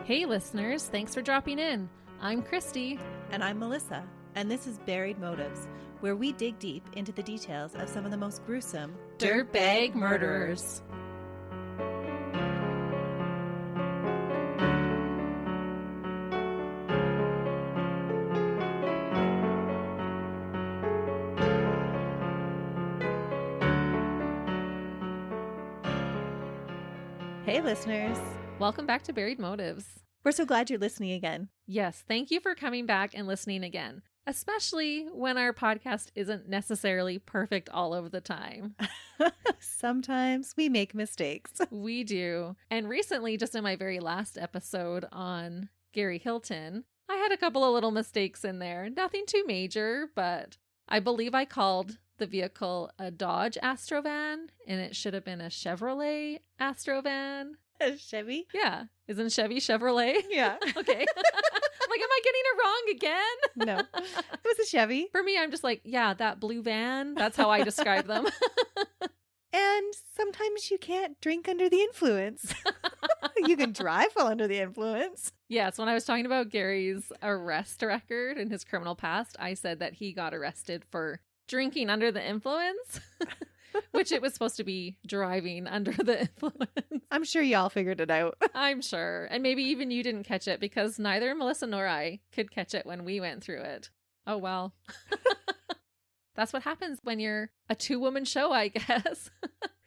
Hey listeners, thanks for dropping in. I'm Christy. And I'm Melissa, and this is Buried Motives, where we dig deep into the details of some of the most gruesome dirtbag murderers. Hey listeners. Welcome back to Buried Motives. We're so glad you're listening again. Yes, thank you for coming back and listening again, especially when our podcast isn't necessarily perfect all of the time. Sometimes we make mistakes. We do. And recently, just in my very last episode on Gary Hilton, I had a couple of little mistakes in there. Nothing too major, but I believe I called the vehicle a Dodge Astrovan, and it should have been a Chevrolet Astrovan. A Chevy? Yeah. Isn't Chevy Chevrolet? Yeah. Okay. I'm like, am I getting it wrong again? No. It was a Chevy. For me, I'm just like, yeah, that blue van. That's how I describe them. And sometimes you can't drink under the influence. You can drive while under the influence. Yes, when I was talking about Gary's arrest record and his criminal past, I said that he got arrested for drinking under the influence, which it was supposed to be driving under the influence. I'm sure y'all figured it out. I'm sure. And maybe even you didn't catch it because neither Melissa nor I could catch it when we went through it. Oh, well. That's what happens when you're a two-woman show, I guess.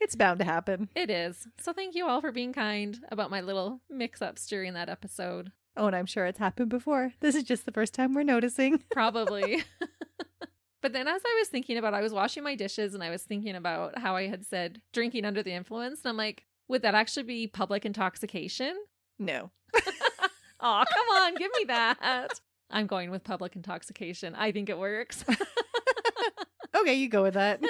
It's bound to happen. It is. So thank you all for being kind about my little mix-ups during that episode. Oh, and I'm sure it's happened before. This is just the first time we're noticing. Probably. But then as I was thinking about, I was washing my dishes and I was thinking about how I had said drinking under the influence. And I'm like, would that actually be public intoxication? No. Oh, come on, give me that. I'm going with public intoxication. I think it works. Okay, you go with that.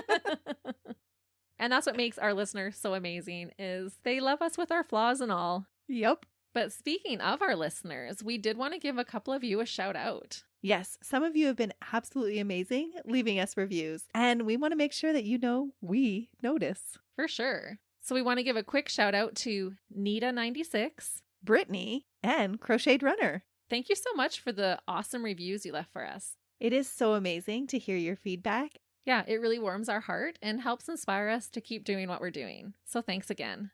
And that's what makes our listeners so amazing is they love us with our flaws and all. Yep. But speaking of our listeners, we did want to give a couple of you a shout out. Yes, some of you have been absolutely amazing leaving us reviews, and we want to make sure that you know we notice. For sure. So we want to give a quick shout out to Nita96, Brittany, and Crocheted Runner. Thank you so much for the awesome reviews you left for us. It is so amazing to hear your feedback. Yeah, it really warms our heart and helps inspire us to keep doing what we're doing. So thanks again.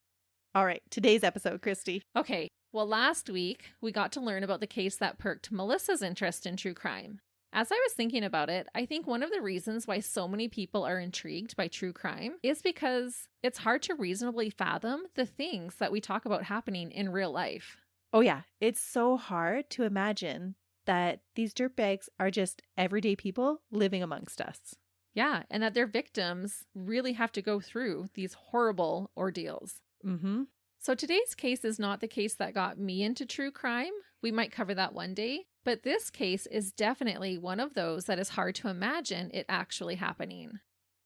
All right, today's episode, Christy. Okay, well, last week we got to learn about the case that perked Melissa's interest in true crime. As I was thinking about it, I think one of the reasons why so many people are intrigued by true crime is because it's hard to reasonably fathom the things that we talk about happening in real life. Oh yeah, it's so hard to imagine that these dirtbags are just everyday people living amongst us. Yeah, and that their victims really have to go through these horrible ordeals. Mm-hmm. So today's case is not the case that got me into true crime. We might cover that one day. But this case is definitely one of those that is hard to imagine it actually happening.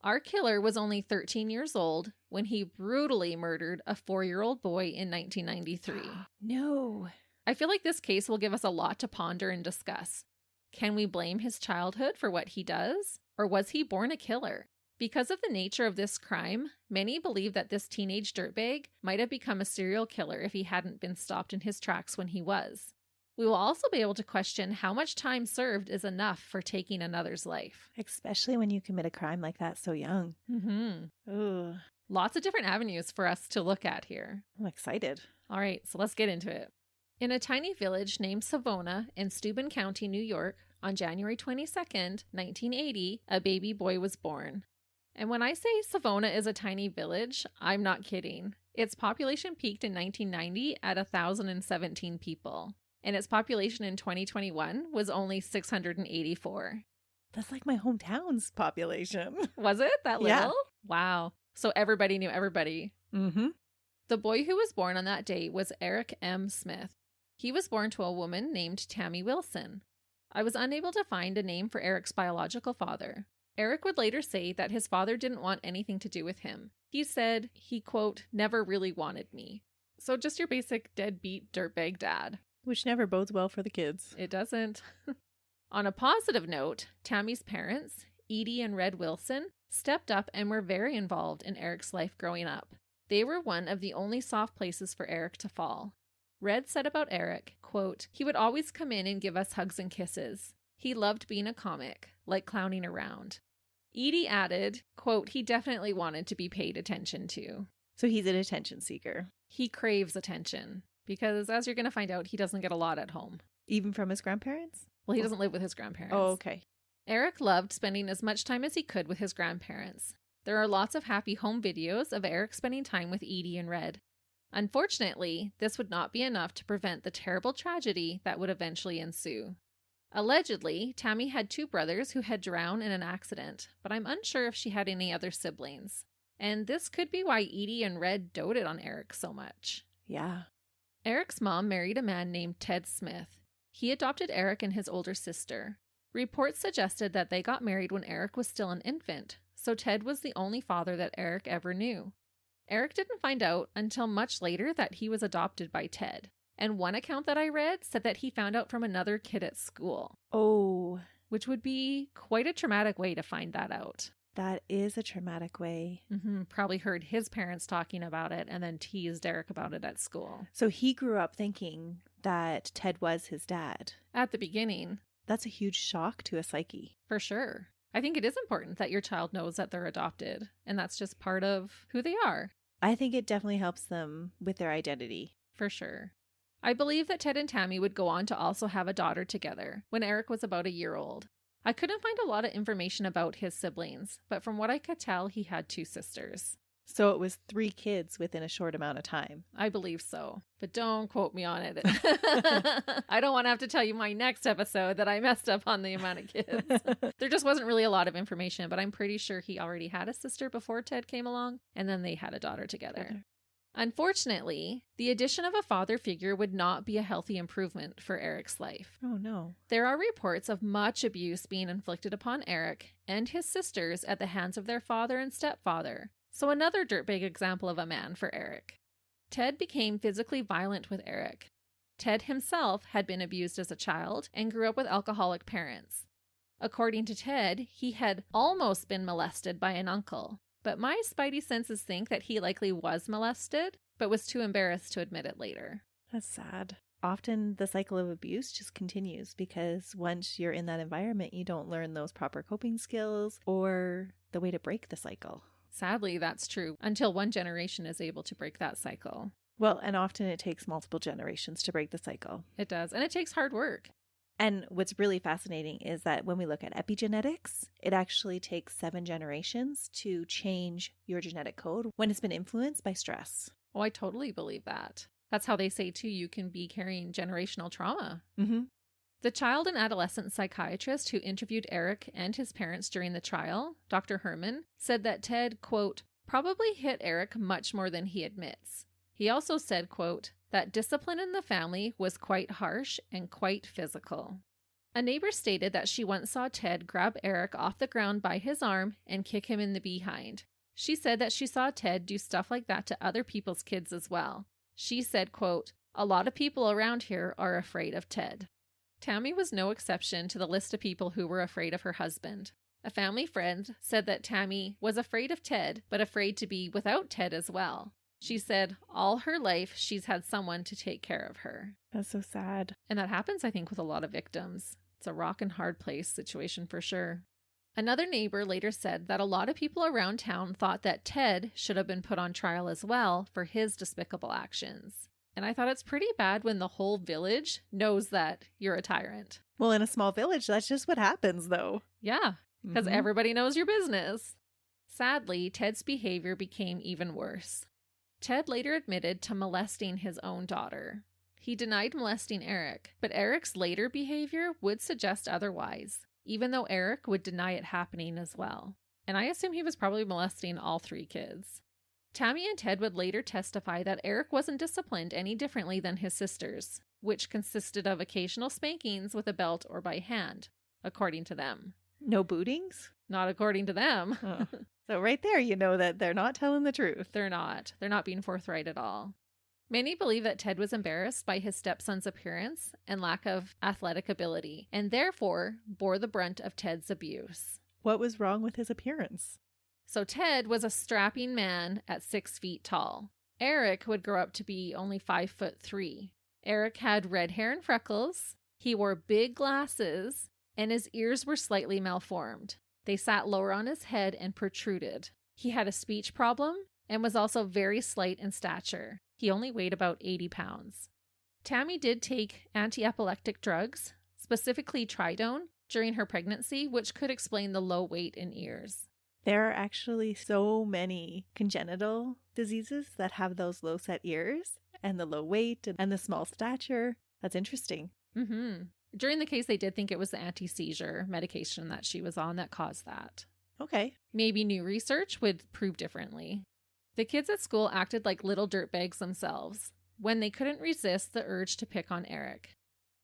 Our killer was only 13 years old when he brutally murdered a 4-year-old boy in 1993. No. I feel like this case will give us a lot to ponder and discuss. Can we blame his childhood for what he does? Or was he born a killer? Because of the nature of this crime, many believe that this teenage dirtbag might have become a serial killer if he hadn't been stopped in his tracks when he was. We will also be able to question how much time served is enough for taking another's life. Especially when you commit a crime like that so young. Mm-hmm. Ooh. Lots of different avenues for us to look at here. I'm excited. All right, so let's get into it. In a tiny village named Savona in Steuben County, New York, on January 22nd, 1980, a baby boy was born. And when I say Savona is a tiny village, I'm not kidding. Its population peaked in 1990 at 1,017 people. And its population in 2021 was only 684. That's like my hometown's population. Was it that little? Yeah. Wow. So everybody knew everybody. Mm-hmm. The boy who was born on that day was Eric M. Smith. He was born to a woman named Tammy Wilson. I was unable to find a name for Eric's biological father. Eric would later say that his father didn't want anything to do with him. He said he, quote, never really wanted me. So just your basic deadbeat dirtbag dad. Which never bodes well for the kids. It doesn't. On a positive note, Tammy's parents, Edie and Red Wilson, stepped up and were very involved in Eric's life growing up. They were one of the only soft places for Eric to fall. Red said about Eric, quote, "He would always come in and give us hugs and kisses. He loved being a comic, like clowning around." Edie added, quote, "He definitely wanted to be paid attention to." So he's an attention seeker. He craves attention because, as you're going to find out, he doesn't get a lot at home. Even from his grandparents? Well, he doesn't live with his grandparents. Oh, okay. Eric loved spending as much time as he could with his grandparents. There are lots of happy home videos of Eric spending time with Edie and Red. Unfortunately, this would not be enough to prevent the terrible tragedy that would eventually ensue. Allegedly, Tammy had 2 brothers who had drowned in an accident, but I'm unsure if she had any other siblings. And this could be why Edie and Red doted on Eric so much. Yeah. Eric's mom married a man named Ted Smith. He adopted Eric and his older sister. Reports suggested that they got married when Eric was still an infant, so Ted was the only father that Eric ever knew. Eric didn't find out until much later that he was adopted by Ted. And one account that I read said that he found out from another kid at school. Oh. Which would be quite a traumatic way to find that out. That is a traumatic way. Probably heard his parents talking about it and then teased Eric about it at school. So he grew up thinking that Ted was his dad. At the beginning. That's a huge shock to a psyche. For sure. I think it is important that your child knows that they're adopted, and that's just part of who they are. I think it definitely helps them with their identity. For sure. I believe that Ted and Tammy would go on to also have a daughter together when Eric was about a year old. I couldn't find a lot of information about his siblings, but from what I could tell, he had 2 sisters. So it was 3 kids within a short amount of time. I believe so, but don't quote me on it. I don't want to have to tell you my next episode that I messed up on the amount of kids. There just wasn't really a lot of information, but I'm pretty sure he already had a sister before Ted came along, and then they had a daughter together. Unfortunately, the addition of a father figure would not be a healthy improvement for Eric's life. Oh no. There are reports of much abuse being inflicted upon Eric and his sisters at the hands of their father and stepfather. So another dirtbag example of a man for Eric. Ted became physically violent with Eric. Ted himself had been abused as a child and grew up with alcoholic parents. According to Ted, he had almost been molested by an uncle. But my spidey senses think that he likely was molested, but was too embarrassed to admit it later. That's sad. Often the cycle of abuse just continues because once you're in that environment, you don't learn those proper coping skills or the way to break the cycle. Sadly, that's true, until one generation is able to break that cycle. Well, and often it takes multiple generations to break the cycle. It does, and it takes hard work. And what's really fascinating is that when we look at epigenetics, it actually takes 7 generations to change your genetic code when it's been influenced by stress. Oh, I totally believe that. That's how they say, too, you can be carrying generational trauma. Mm-hmm. The child and adolescent psychiatrist who interviewed Eric and his parents during the trial, Dr. Herman, said that Ted, quote, probably hit Eric much more than he admits. He also said, quote, that discipline in the family was quite harsh and quite physical. A neighbor stated that she once saw Ted grab Eric off the ground by his arm and kick him in the behind. She said that she saw Ted do stuff like that to other people's kids as well. She said, quote, a lot of people around here are afraid of Ted. Tammy was no exception to the list of people who were afraid of her husband. A family friend said that Tammy was afraid of Ted, but afraid to be without Ted as well. She said all her life she's had someone to take care of her. That's so sad. And that happens, I think, with a lot of victims. It's a rock and hard place situation for sure. Another neighbor later said that a lot of people around town thought that Ted should have been put on trial as well for his despicable actions. And I thought it's pretty bad when the whole village knows that you're a tyrant. Well, in a small village, that's just what happens, though. Yeah, because everybody knows your business. Sadly, Ted's behavior became even worse. Ted later admitted to molesting his own daughter. He denied molesting Eric, but Eric's later behavior would suggest otherwise, even though Eric would deny it happening as well. And I assume he was probably molesting all 3 kids. Tammy and Ted would later testify that Eric wasn't disciplined any differently than his sisters, which consisted of occasional spankings with a belt or by hand, according to them. No bootings? Not according to them. Oh. So right there, you know that they're not telling the truth. They're not. They're not being forthright at all. Many believe that Ted was embarrassed by his stepson's appearance and lack of athletic ability, and therefore bore the brunt of Ted's abuse. What was wrong with his appearance? So Ted was a strapping man at 6 feet tall. Eric would grow up to be only 5'3". Eric had red hair and freckles. He wore big glasses, and his ears were slightly malformed. They sat lower on his head and protruded. He had a speech problem and was also very slight in stature. He only weighed about 80 pounds. Tammy did take anti-epileptic drugs, specifically tridone, during her pregnancy, which could explain the low weight and ears. There are actually so many congenital diseases that have those low set ears and the low weight and the small stature. That's interesting. Mm-hmm. During the case, they did think it was the anti-seizure medication that she was on that caused that. Okay. Maybe new research would prove differently. The kids at school acted like little dirtbags themselves when they couldn't resist the urge to pick on Eric.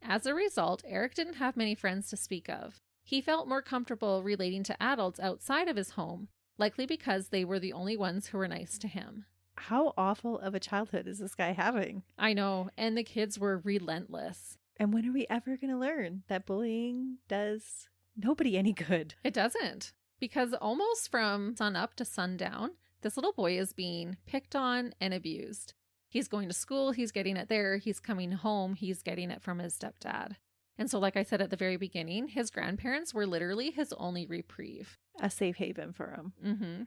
As a result, Eric didn't have many friends to speak of. He felt more comfortable relating to adults outside of his home, likely because they were the only ones who were nice to him. How awful of a childhood is this guy having? I know, and the kids were relentless. And when are we ever going to learn that bullying does nobody any good? It doesn't, because almost from sun up to sundown, this little boy is being picked on and abused. He's going to school, he's getting it there, he's coming home, he's getting it from his stepdad. And so, like I said at the very beginning, his grandparents were literally his only reprieve. A safe haven for him. Mm-hmm.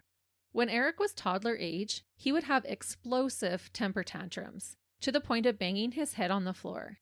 When Eric was toddler age, he would have explosive temper tantrums, to the point of banging his head on the floor.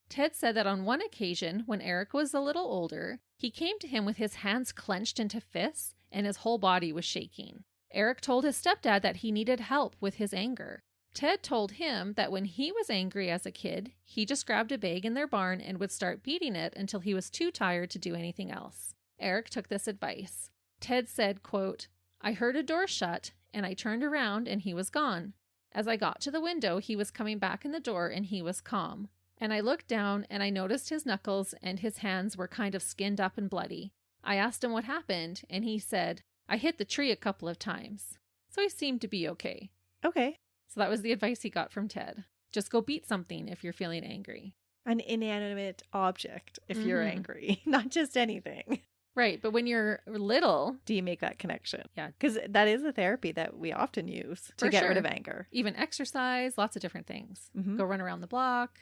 Ted said that on one occasion, when Eric was a little older, he came to him with his hands clenched into fists and his whole body was shaking. Eric told his stepdad that he needed help with his anger. Ted told him that when he was angry as a kid, he just grabbed a bag in their barn and would start beating it until he was too tired to do anything else. Eric took this advice. Ted said, quote, "I heard a door shut and I turned around and he was gone. As I got to the window, he was coming back in the door and he was calm. And I looked down and I noticed his knuckles and his hands were kind of skinned up and bloody. I asked him what happened and he said, 'I hit the tree a couple of times.' So he seemed to be okay." Okay. So that was the advice he got from Ted. Just go beat something if you're feeling angry. An inanimate object if you're angry, not just anything. Right, but when you're little... Do you make that connection? Yeah. Because that is a therapy that we often use to get rid of anger. Even exercise, lots of different things. Mm-hmm. Go run around the block.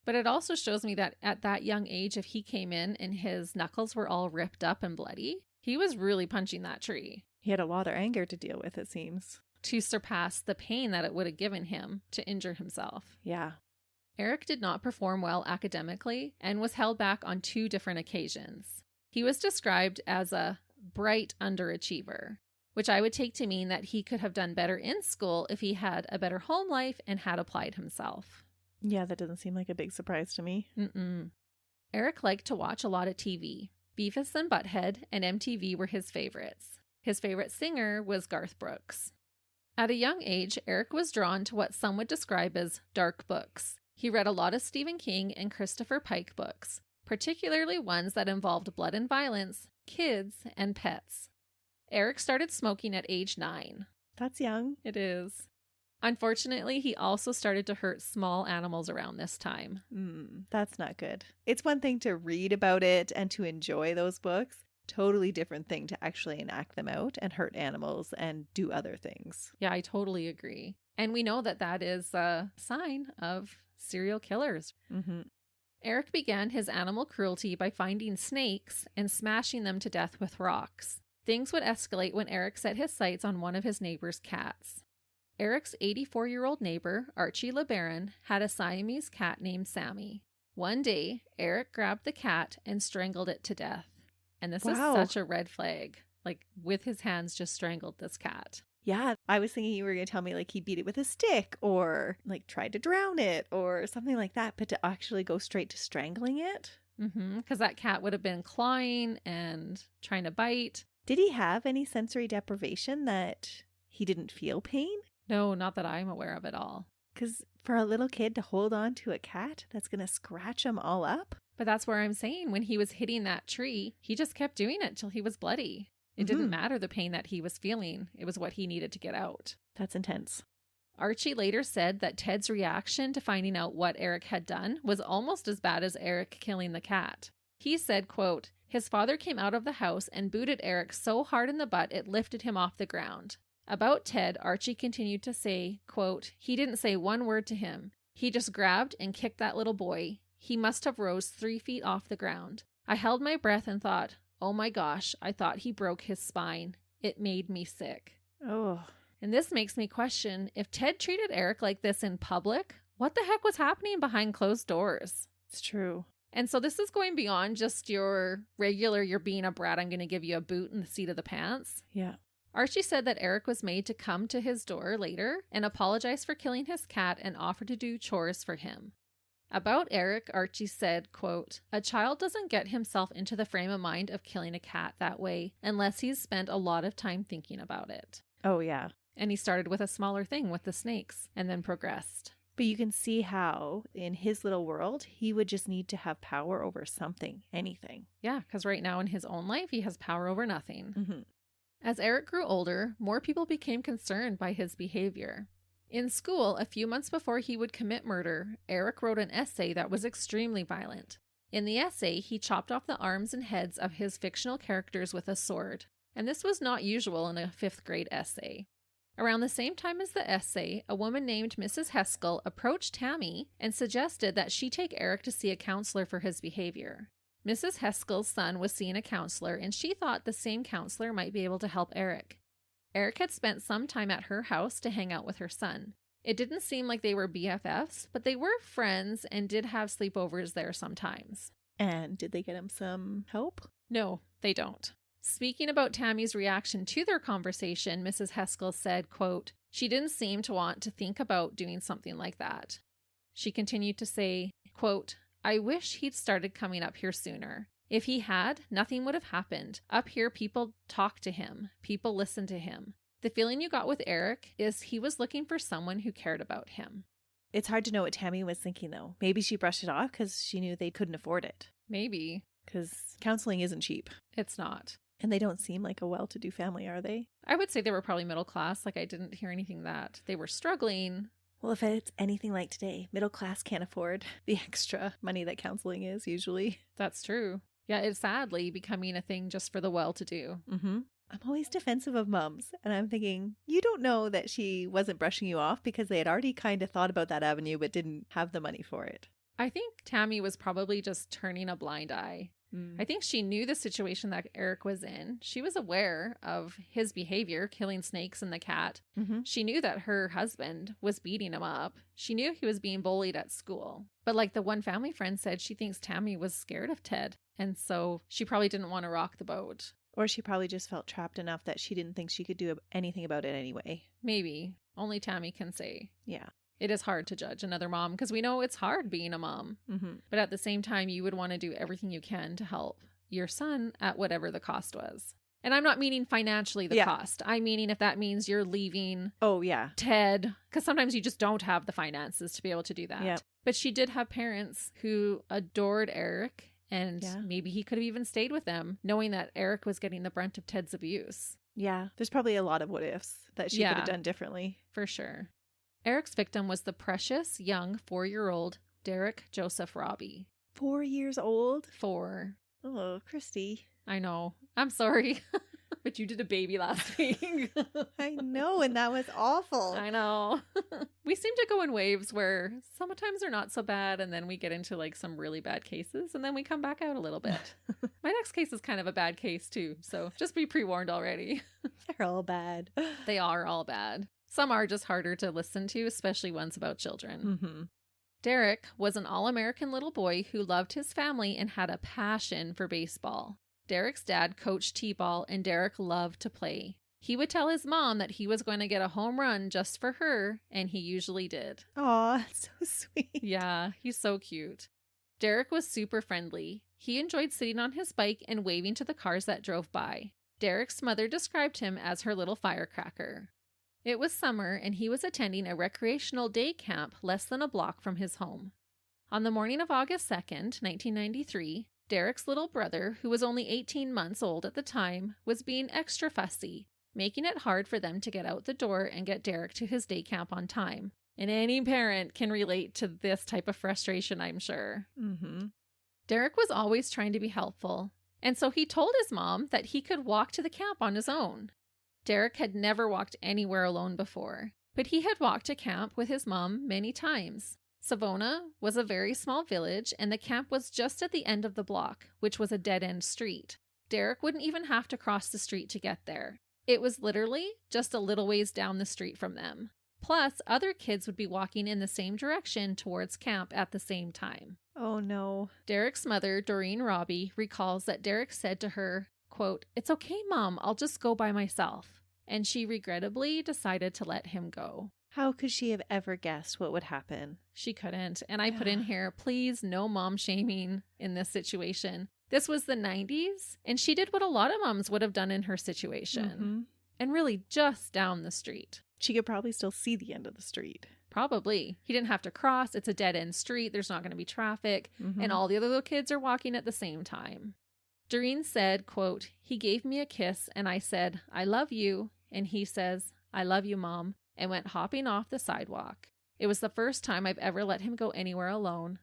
But it also shows me that at that young age, if he came in and his knuckles were all ripped up and bloody, he was really punching that tree. He had a lot of anger to deal with, it seems. To surpass the pain that it would have given him to injure himself. Yeah. Eric did not perform well academically and was held back on 2 different occasions. He was described as a bright underachiever, which I would take to mean that he could have done better in school if he had a better home life and had applied himself. Yeah, that doesn't seem like a big surprise to me. Eric liked to watch a lot of TV. Beavis and Butthead and MTV were his favorites. His favorite singer was Garth Brooks. At a young age, Eric was drawn to what some would describe as dark books. He read a lot of Stephen King and Christopher Pike books, particularly ones that involved blood and violence, kids, and pets. Eric started smoking at age 9. That's young. It is. Unfortunately, he also started to hurt small animals around this time. That's not good. It's one thing to read about it and to enjoy those books. Totally different thing to actually enact them out and hurt animals and do other things. Yeah, I totally agree. And we know that that is a sign of serial killers. Mm-hmm. Eric began his animal cruelty by finding snakes and smashing them to death with rocks. Things would escalate when Eric set his sights on one of his neighbor's cats. Eric's 84-year-old neighbor, Archie LeBaron, had a Siamese cat named Sammy. One day, Eric grabbed the cat and strangled it to death. And this is such a red flag. Like, with his hands, just strangled this cat. Yeah, I was thinking you were going to tell me like he beat it with a stick or like tried to drown it or something like that. But to actually go straight to strangling it? Because that cat would have been clawing and trying to bite. Did he have any sensory deprivation that he didn't feel pain? No, not that I'm aware of at all. Because for a little kid to hold on to a cat that's going to scratch him all up? But that's where I'm saying when he was hitting that tree, he just kept doing it till he was bloody. It didn't matter the pain that he was feeling. It was what he needed to get out. That's intense. Archie later said that Ted's reaction to finding out what Eric had done was almost as bad as Eric killing the cat. He said, quote, "His father came out of the house and booted Eric so hard in the butt it lifted him off the ground." About Ted, Archie continued to say, quote, "He didn't say one word to him. He just grabbed and kicked that little boy. He must have rose 3 feet off the ground. I held my breath and thought, oh my gosh, I thought he broke his spine. It made me sick. Oh. And this makes me question, if Ted treated Eric like this in public, what the heck was happening behind closed doors? It's true. And so this is going beyond just your regular, you're being a brat, I'm going to give you a boot in the seat of the pants. Yeah. Archie said that Eric was made to come to his door later and apologize for killing his cat and offer to do chores for him. About Eric, Archie said, quote, a child doesn't get himself into the frame of mind of killing a cat that way unless he's spent a lot of time thinking about it. Oh, yeah. And he started with a smaller thing with the snakes and then progressed. But you can see how in his little world, he would just need to have power over something, anything. Yeah, because right now in his own life, he has power over nothing. Mm-hmm. As Eric grew older, more people became concerned by his behavior. In school, a few months before he would commit murder, Eric wrote an essay that was extremely violent. In the essay, he chopped off the arms and heads of his fictional characters with a sword. And this was not usual in a 5th grade essay. Around the same time as the essay, a woman named Mrs. Heskell approached Tammy and suggested that she take Eric to see a counselor for his behavior. Mrs. Heskell's son was seeing a counselor, and she thought the same counselor might be able to help Eric. Eric had spent some time at her house to hang out with her son. It didn't seem like they were BFFs, but they were friends and did have sleepovers there sometimes. And did they get him some help? No, they don't. Speaking about Tammy's reaction to their conversation, Mrs. Heskell said, quote, she didn't seem to want to think about doing something like that. She continued to say, quote, I wish he'd started coming up here sooner. If he had, nothing would have happened. Up here, people talk to him. People listen to him. The feeling you got with Eric is he was looking for someone who cared about him. It's hard to know what Tammy was thinking, though. Maybe she brushed it off because she knew they couldn't afford it. Maybe. Because counseling isn't cheap. It's not. And they don't seem like a well-to-do family, are they? I would say they were probably middle class. Like, I didn't hear anything that they were struggling. Well, if it's anything like today, middle class can't afford the extra money that counseling is usually. That's true. Yeah, it's sadly becoming a thing just for the well-to-do. Mm-hmm. I'm always defensive of moms, and I'm thinking, you don't know that she wasn't brushing you off because they had already kind of thought about that avenue but didn't have the money for it. I think Tammy was probably just turning a blind eye. I think she knew the situation that Eric was in. She was aware of his behavior, killing snakes and the cat. Mm-hmm. She knew that her husband was beating him up. She knew he was being bullied at school. But like the one family friend said, she thinks Tammy was scared of Ted. And so she probably didn't want to rock the boat. Or she probably just felt trapped enough that she didn't think she could do anything about it anyway. Maybe. Only Tammy can say. Yeah. It is hard to judge another mom because we know it's hard being a mom. Mm-hmm. But at the same time, you would want to do everything you can to help your son at whatever the cost was. And I'm not meaning financially the cost. I'm meaning if that means you're leaving Ted, because sometimes you just don't have the finances to be able to do that. Yep. But she did have parents who adored Eric, and maybe he could have even stayed with them, knowing that Eric was getting the brunt of Ted's abuse. Yeah, there's probably a lot of what ifs that she could have done differently. For sure. Eric's victim was the precious, young 4-year-old Derek Joseph Robbie. 4 years old? 4. Oh, Christy. I know. I'm sorry. But you did a baby last week. I know, and that was awful. I know. We seem to go in waves where sometimes they're not so bad, and then we get into like some really bad cases, and then we come back out a little bit. My next case is kind of a bad case too, so just be pre-warned already. They're all bad. They are all bad. Some are just harder to listen to, especially ones about children. Mm-hmm. Derek was an all-American little boy who loved his family and had a passion for baseball. Derek's dad coached t-ball, and Derek loved to play. He would tell his mom that he was going to get a home run just for her, and he usually did. Aw, so sweet. Yeah, he's so cute. Derek was super friendly. He enjoyed sitting on his bike and waving to the cars that drove by. Derek's mother described him as her little firecracker. It was summer, and he was attending a recreational day camp less than a block from his home. On the morning of August 2nd, 1993, Derek's little brother, who was only 18 months old at the time, was being extra fussy, making it hard for them to get out the door and get Derek to his day camp on time. And any parent can relate to this type of frustration, I'm sure. Mm-hmm. Derek was always trying to be helpful, and so he told his mom that he could walk to the camp on his own. Derek had never walked anywhere alone before, but he had walked to camp with his mom many times. Savona was a very small village, and the camp was just at the end of the block, which was a dead-end street. Derek wouldn't even have to cross the street to get there. It was literally just a little ways down the street from them. Plus, other kids would be walking in the same direction towards camp at the same time. Oh, no. Derek's mother, Doreen Robbie, recalls that Derek said to her, quote, "It's okay, Mom, I'll just go by myself." And she regrettably decided to let him go. How could she have ever guessed what would happen? She couldn't. And I put in here, please, no mom shaming in this situation. This was the 90s, and she did what a lot of moms would have done in her situation. Mm-hmm. And really just down the street. She could probably still see the end of the street. Probably. He didn't have to cross. It's a dead-end street. There's not going to be traffic. Mm-hmm. And all the other little kids are walking at the same time. Doreen said, quote, "He gave me a kiss, and I said, 'I love you.' And he says, 'I love you, Mom,' and went hopping off the sidewalk. It was the first time I've ever let him go anywhere alone.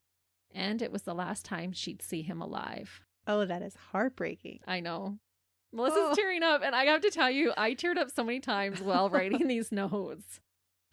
And it was the last time she'd see him alive." Oh, that is heartbreaking. I know. Melissa's tearing up, and I have to tell you, I teared up so many times while writing these notes.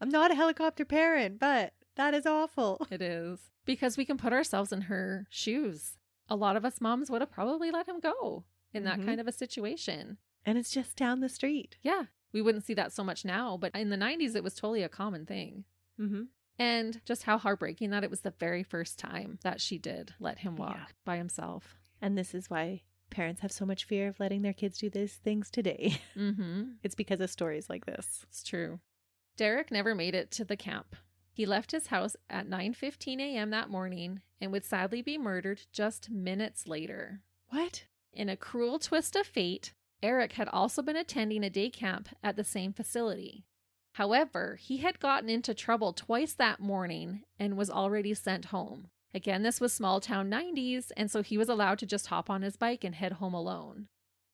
I'm not a helicopter parent, but that is awful. It is. Because we can put ourselves in her shoes. A lot of us moms would have probably let him go in that kind of a situation. And it's just down the street. Yeah. We wouldn't see that so much now, but in the 90s, it was totally a common thing. Mm-hmm. And just how heartbreaking that it was the very first time that she did let him walk by himself. And this is why parents have so much fear of letting their kids do these things today. Mm-hmm. It's because of stories like this. It's true. Derek never made it to the camp. He left his house at 9:15 a.m. that morning and would sadly be murdered just minutes later. What? In a cruel twist of fate, Eric had also been attending a day camp at the same facility. However, he had gotten into trouble twice that morning and was already sent home. Again, this was small town 90s, and so he was allowed to just hop on his bike and head home alone.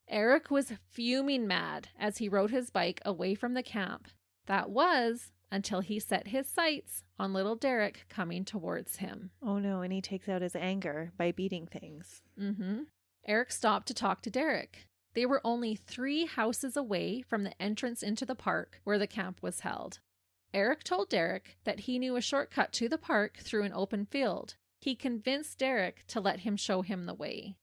Eric was fuming mad as he rode his bike away from the camp. That was until he set his sights on little Derek coming towards him. Oh no, and he takes out his anger by beating things. Mm-hmm. Eric stopped to talk to Derek. They were only 3 houses away from the entrance into the park where the camp was held. Eric told Derek that he knew a shortcut to the park through an open field. He convinced Derek to let him show him the way.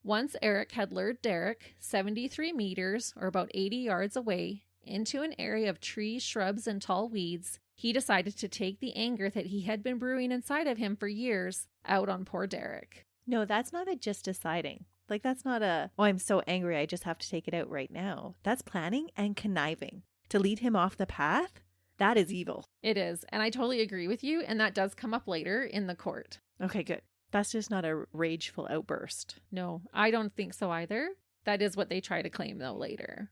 Once Eric had lured Derek 73 meters, or about 80 yards away, into an area of trees, shrubs, and tall weeds, he decided to take the anger that he had been brewing inside of him for years out on poor Derek. No, that's not a just deciding. Like, that's not a, oh, I'm so angry, I just have to take it out right now. That's planning and conniving. To lead him off the path, that is evil. It is, and I totally agree with you, and that does come up later in the court. Okay, good. That's just not a rageful outburst. No, I don't think so either. That is what they try to claim, though, later.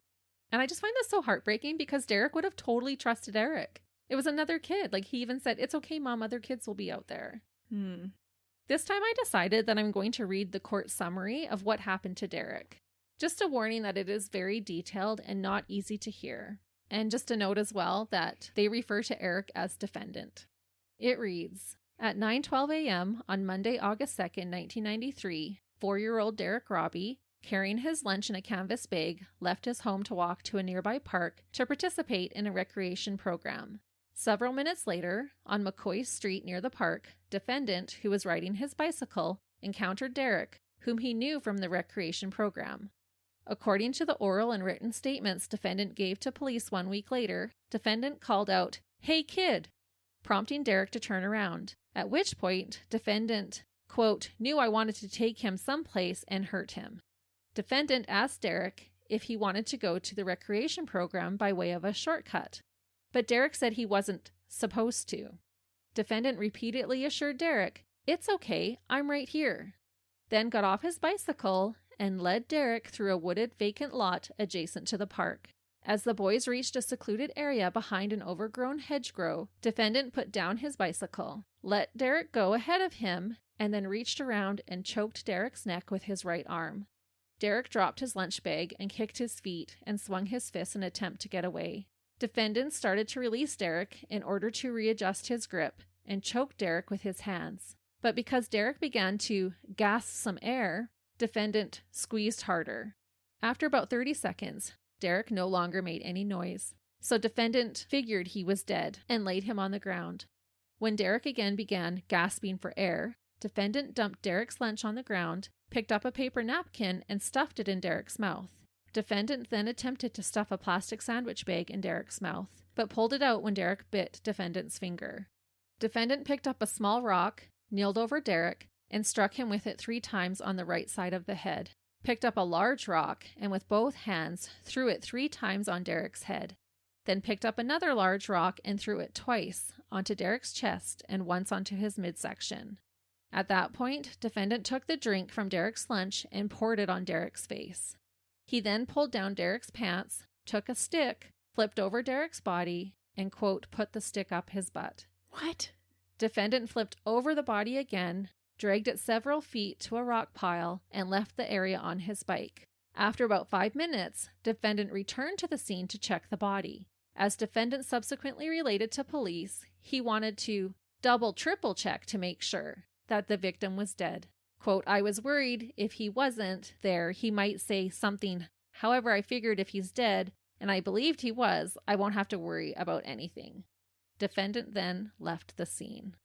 And I just find this so heartbreaking because Derek would have totally trusted Eric. It was another kid. Like, he even said, "It's okay, Mom, other kids will be out there." This time I decided that I'm going to read the court summary of what happened to Derek. Just a warning that it is very detailed and not easy to hear. And just a note as well that they refer to Eric as defendant. It reads, at 9:12 a.m. on Monday, August 2nd, 1993, 4-year-old Derek Robbie, carrying his lunch in a canvas bag, left his home to walk to a nearby park to participate in a recreation program. Several minutes later, on McCoy Street near the park, defendant, who was riding his bicycle, encountered Derek, whom he knew from the recreation program. According to the oral and written statements defendant gave to police 1 week later, defendant called out, "Hey kid," prompting Derek to turn around, at which point defendant, quote, "knew I wanted to take him someplace and hurt him." Defendant asked Derek if he wanted to go to the recreation program by way of a shortcut, but Derek said he wasn't supposed to. Defendant repeatedly assured Derek, "It's okay, I'm right here," then got off his bicycle and led Derek through a wooded vacant lot adjacent to the park. As the boys reached a secluded area behind an overgrown hedgerow, defendant put down his bicycle, let Derek go ahead of him, and then reached around and choked Derek's neck with his right arm. Derek dropped his lunch bag and kicked his feet and swung his fist in an attempt to get away. Defendant started to release Derek in order to readjust his grip and choke Derek with his hands. But because Derek began to gasp some air, defendant squeezed harder. After about 30 seconds, Derek no longer made any noise, so defendant figured he was dead and laid him on the ground. When Derek again began gasping for air, defendant dumped Derek's lunch on the ground, picked up a paper napkin, and stuffed it in Derek's mouth. Defendant then attempted to stuff a plastic sandwich bag in Derek's mouth, but pulled it out when Derek bit defendant's finger. Defendant picked up a small rock, kneeled over Derek, and struck him with it 3 times on the right side of the head. Picked up a large rock, and with both hands threw it 3 times on Derek's head. Then picked up another large rock and threw it twice onto Derek's chest and once onto his midsection. At that point, defendant took the drink from Derek's lunch and poured it on Derek's face. He then pulled down Derek's pants, took a stick, flipped over Derek's body, and, quote, put the stick up his butt. What? Defendant flipped over the body again, dragged it several feet to a rock pile, and left the area on his bike. After about 5 minutes, defendant returned to the scene to check the body. As defendant subsequently related to police, he wanted to triple check to make sure that the victim was dead. Quote, I was worried if he wasn't there, he might say something. However, I figured if he's dead, and I believed he was, I won't have to worry about anything. Defendant then left the scene.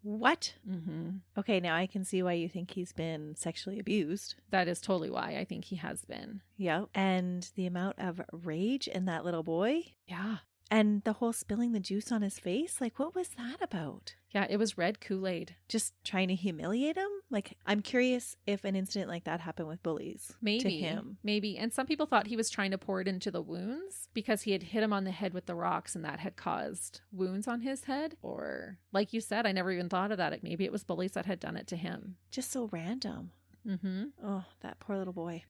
What? Mm-hmm. Okay, now I can see why you think he's been sexually abused. That is totally why I think he has been. Yep. And the amount of rage in that little boy. Yeah. And the whole spilling the juice on his face. Like, what was that about? Yeah, it was red Kool-Aid. Just trying to humiliate him? Like, I'm curious if an incident like that happened with bullies. Maybe. To him. Maybe. And some people thought he was trying to pour it into the wounds because he had hit him on the head with the rocks and that had caused wounds on his head. Or, like you said, I never even thought of that. Like, maybe it was bullies that had done it to him. Just so random. Mm-hmm. Oh, that poor little boy.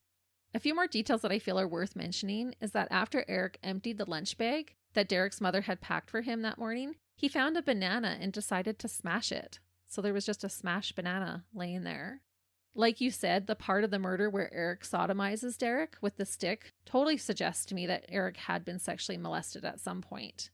A few more details that I feel are worth mentioning is that after Eric emptied the lunch bag that Derek's mother had packed for him that morning, he found a banana and decided to smash it. So there was just a smashed banana laying there. Like you said, the part of the murder where Eric sodomizes Derek with the stick totally suggests to me that Eric had been sexually molested at some point.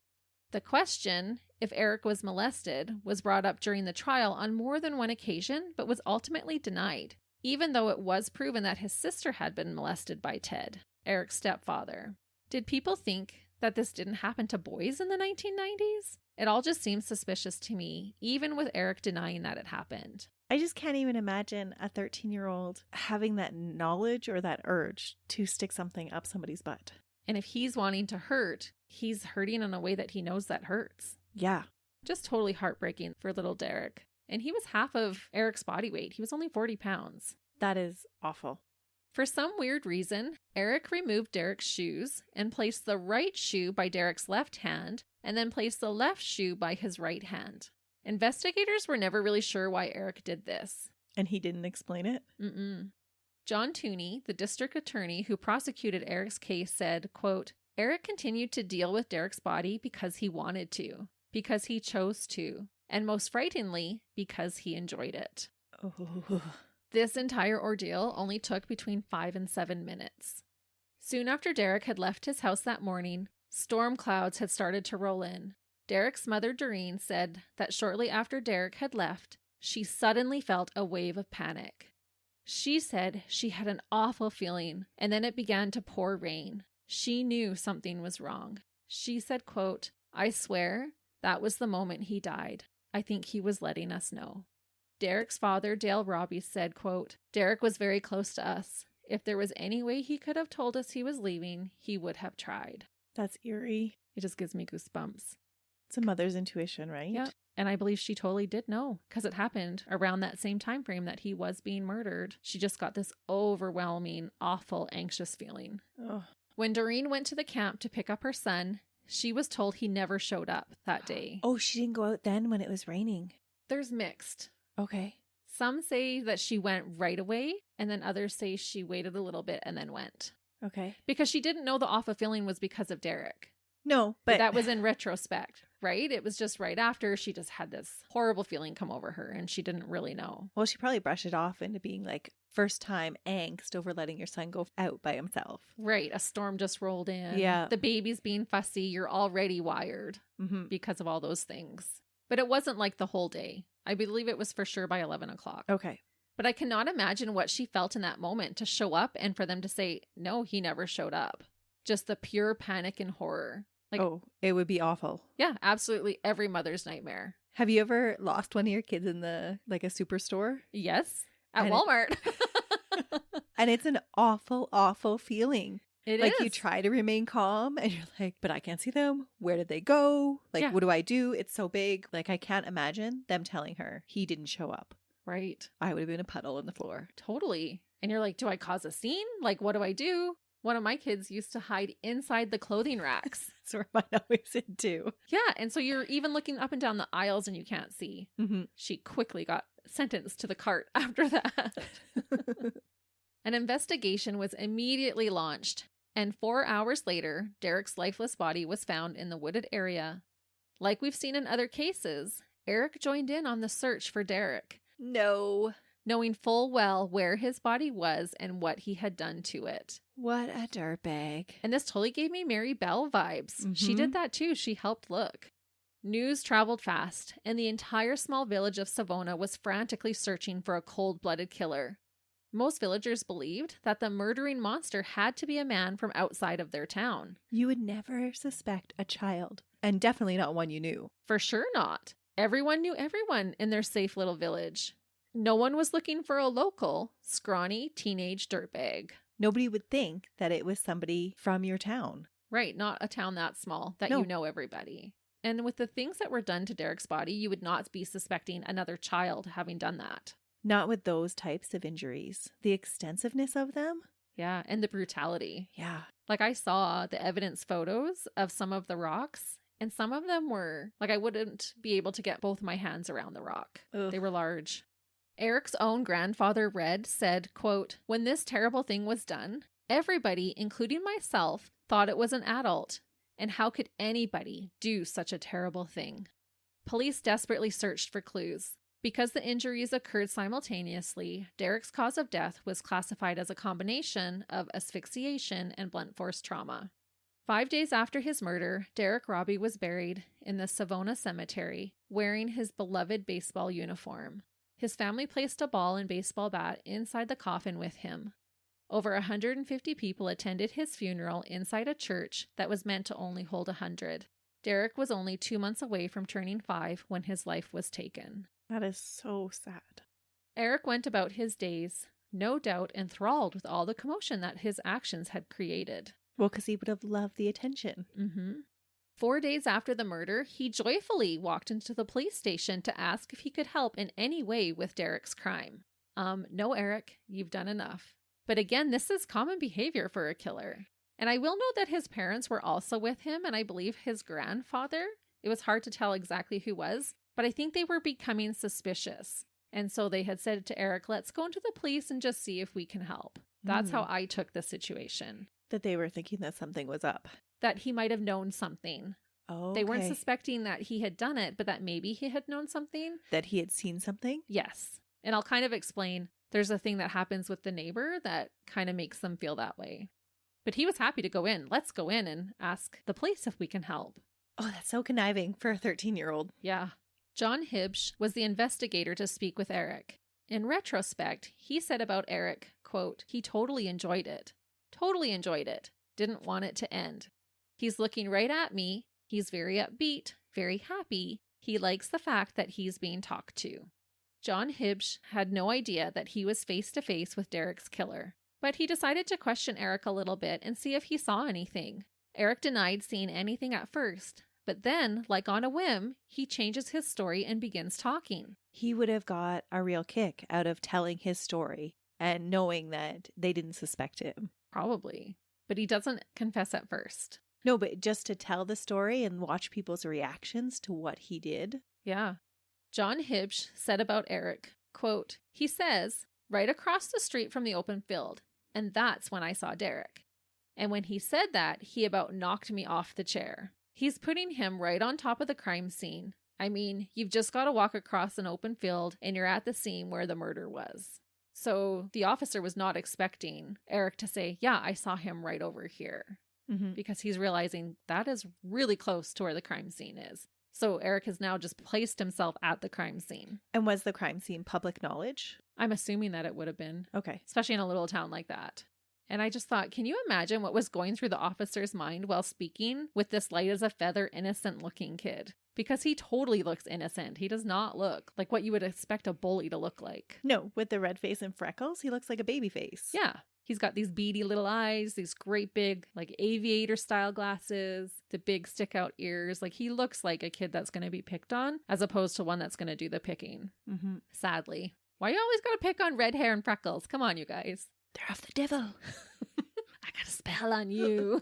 The question, if Eric was molested, was brought up during the trial on more than one occasion, but was ultimately denied, even though it was proven that his sister had been molested by Ted, Eric's stepfather. Did people think that this didn't happen to boys in the 1990s? It all just seems suspicious to me, even with Eric denying that it happened. I just can't even imagine a 13-year-old having that knowledge or that urge to stick something up somebody's butt. And if he's wanting to hurt, he's hurting in a way that he knows that hurts. Yeah. Just totally heartbreaking for little Derek. And he was half of Eric's body weight. He was only 40 pounds. That is awful. For some weird reason, Eric removed Derek's shoes and placed the right shoe by Derek's left hand and then placed the left shoe by his right hand. Investigators were never really sure why Eric did this. And he didn't explain it? Mm-mm. John Tooney, the district attorney who prosecuted Eric's case, said, quote, Eric continued to deal with Derek's body because he wanted to, because he chose to, and most frighteningly, because he enjoyed it. Oh. This entire ordeal only took between 5 and 7 minutes. Soon after Derek had left his house that morning, storm clouds had started to roll in. Derek's mother, Doreen, said that shortly after Derek had left, she suddenly felt a wave of panic. She said she had an awful feeling, and then it began to pour rain. She knew something was wrong. She said, quote, I swear that was the moment he died. I think he was letting us know. Derek's father, Dale Robbie, said, quote, Derek was very close to us. If there was any way he could have told us he was leaving, he would have tried. That's eerie. It just gives me goosebumps. It's a mother's intuition, right? Yeah. And I believe she totally did know because it happened around that same time frame that he was being murdered. She just got this overwhelming, awful, anxious feeling. Oh. When Doreen went to the camp to pick up her son, she was told he never showed up that day. Oh, she didn't go out then when it was raining. There's mixed. Okay. Some say that she went right away, and then others say she waited a little bit and then went. Okay. Because she didn't know the awful feeling was because of Derek. No, but that was in retrospect, right? It was just right after she just had this horrible feeling come over her and she didn't really know. Well, she probably brushed it off into being like first time angst over letting your son go out by himself. Right. A storm just rolled in. Yeah. The baby's being fussy. You're already wired because of all those things. But it wasn't like the whole day. I believe it was for sure by 11 o'clock. Okay. But I cannot imagine what she felt in that moment to show up and for them to say, no, he never showed up. Just the pure panic and horror. Like, oh, it would be awful. Yeah, absolutely every mother's nightmare. Have you ever lost one of your kids in a superstore? Yes, at And Walmart. And it's an awful, awful feeling. It Like is. you try to remain calm and you're like, but I can't see them. Where did they go? Like, Yeah. what do I do? It's so big. Like, I can't imagine them telling her he didn't show up. Right. I would have been a puddle on the floor. Totally. And you're like, do I cause a scene? Like, what do I do? One of my kids used to hide inside the clothing racks. That's where mine always in too. Yeah. And so you're even looking up and down the aisles and you can't see. Mm-hmm. She quickly got sentenced to the cart after that. An investigation was immediately launched, and 4 hours later, Derek's lifeless body was found in the wooded area. Like we've seen in other cases, Eric joined in on the search for Derek, No. knowing full well where his body was and what he had done to it. What a dirtbag. And this totally gave me Mary Bell vibes. She Mhm. did that too. She helped look. News traveled fast, and the entire small village of Savona was frantically searching for a cold-blooded killer. Most villagers believed that the murdering monster had to be a man from outside of their town. You would never suspect a child, and definitely not one you knew. For sure not. Everyone knew everyone in their safe little village. No one was looking for a local, scrawny teenage dirtbag. Nobody would think that it was somebody from your town. Right, not a town that small that No. you know everybody. And with the things that were done to Derek's body, you would not be suspecting another child having done that. Not with those types of injuries. The extensiveness of them? Yeah, and the brutality. Yeah. Like I saw the evidence photos of some of the rocks, and some of them were, like I wouldn't be able to get both my hands around the rock. Ugh. They were large. Eric's own grandfather, Red, said, quote, "When this terrible thing was done, everybody, including myself, thought it was an adult. And how could anybody do such a terrible thing?" Police desperately searched for clues. Because the injuries occurred simultaneously, Derek's cause of death was classified as a combination of asphyxiation and blunt force trauma. 5 days after his murder, Derek Robbie was buried in the Savona cemetery, wearing his beloved baseball uniform. His family placed a ball and baseball bat inside the coffin with him. Over 150 people attended his funeral inside a church that was meant to only hold 100. Derek was only 2 months away from turning 5 when his life was taken. That is so sad. Eric went about his days, no doubt enthralled with all the commotion that his actions had created. Well, because he would have loved the attention. 4 days after the murder, he joyfully walked into the police station to ask if he could help in any way with Derek's crime. No, Eric, you've done enough. But again, this is common behavior for a killer. And I will note that his parents were also with him, and I believe his grandfather. It was hard to tell exactly who was, but I think they were becoming suspicious. And so they had said to Eric, let's go into the police and just see if we can help. That's how I took the situation. That they were thinking that something was up. That he might have known something. Oh, They weren't suspecting that he had done it, but that maybe he had known something. That he had seen something? Yes. And I'll kind of explain. There's a thing that happens with the neighbor that kind of makes them feel that way. But he was happy to go in. Let's go in and ask the police if we can help. Oh, that's so conniving for a 13-year-old. Yeah. John Hibsch was the investigator to speak with Eric. In retrospect, he said about Eric, quote, "He totally enjoyed it. Totally enjoyed it. Didn't want it to end. He's looking right at me. He's very upbeat, very happy. He likes the fact that he's being talked to." John Hibsch had no idea that he was face to face with Derek's killer, but he decided to question Eric a little bit and see if he saw anything. Eric denied seeing anything at first, but then, like on a whim, he changes his story and begins talking. He would have got a real kick out of telling his story and knowing that they didn't suspect him. Probably. But he doesn't confess at first. No, but just to tell the story and watch people's reactions to what he did. Yeah. John Hibsch said about Eric, quote, "He says, right across the street from the open field, and that's when I saw Derek. And when he said that, he about knocked me off the chair. He's putting him right on top of the crime scene. I mean, you've just got to walk across an open field and you're at the scene where the murder was." So the officer was not expecting Eric to say, "Yeah, I saw him right over here," because he's realizing that is really close to where the crime scene is. So Eric has now just placed himself at the crime scene. And was the crime scene public knowledge? I'm assuming that it would have been. Okay. Especially in a little town like that. And I just thought, can you imagine what was going through the officer's mind while speaking with this light as a feather, innocent looking kid? Because he totally looks innocent. He does not look like what you would expect a bully to look like. No, with the red face and freckles, he looks like a baby face. Yeah. He's got these beady little eyes, these great big, like aviator style glasses, the big stick out ears. Like he looks like a kid that's going to be picked on as opposed to one that's going to do the picking. Mm-hmm. Sadly. Why you always got to pick on red hair and freckles? Come on, you guys. They're of the devil. I got a spell on you.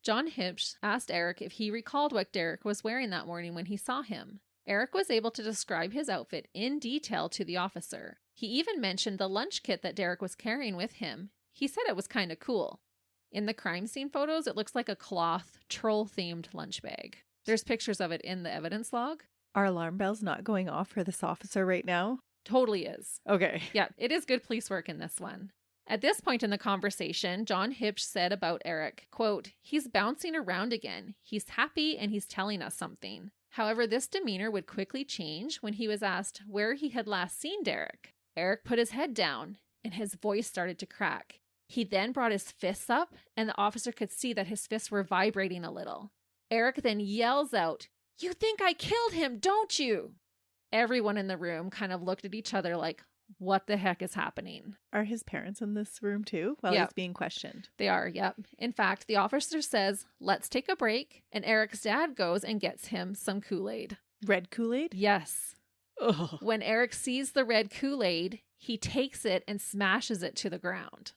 John Hipsch asked Eric if he recalled what Derek was wearing that morning when he saw him. Eric was able to describe his outfit in detail to the officer. He even mentioned the lunch kit that Derek was carrying with him. He said it was kind of cool. In the crime scene photos, it looks like a cloth, troll-themed lunch bag. There's pictures of it in the evidence log. Are alarm bells not going off for this officer right now? Totally is. Okay. Yeah, it is good police work in this one. At this point in the conversation, John Hipsch said about Eric, quote, "He's bouncing around again. He's happy and he's telling us something." However, this demeanor would quickly change when he was asked where he had last seen Derek. Eric put his head down and his voice started to crack. He then brought his fists up and the officer could see that his fists were vibrating a little. Eric then yells out, "You think I killed him, don't you?" Everyone in the room kind of looked at each other like, what the heck is happening? Are his parents in this room too while Yep. he's being questioned? They are, yep. In fact, the officer says, "Let's take a break," and Eric's dad goes and gets him some Kool-Aid. Red Kool-Aid? Yes. Ugh. When Eric sees the red Kool-Aid, he takes it and smashes it to the ground.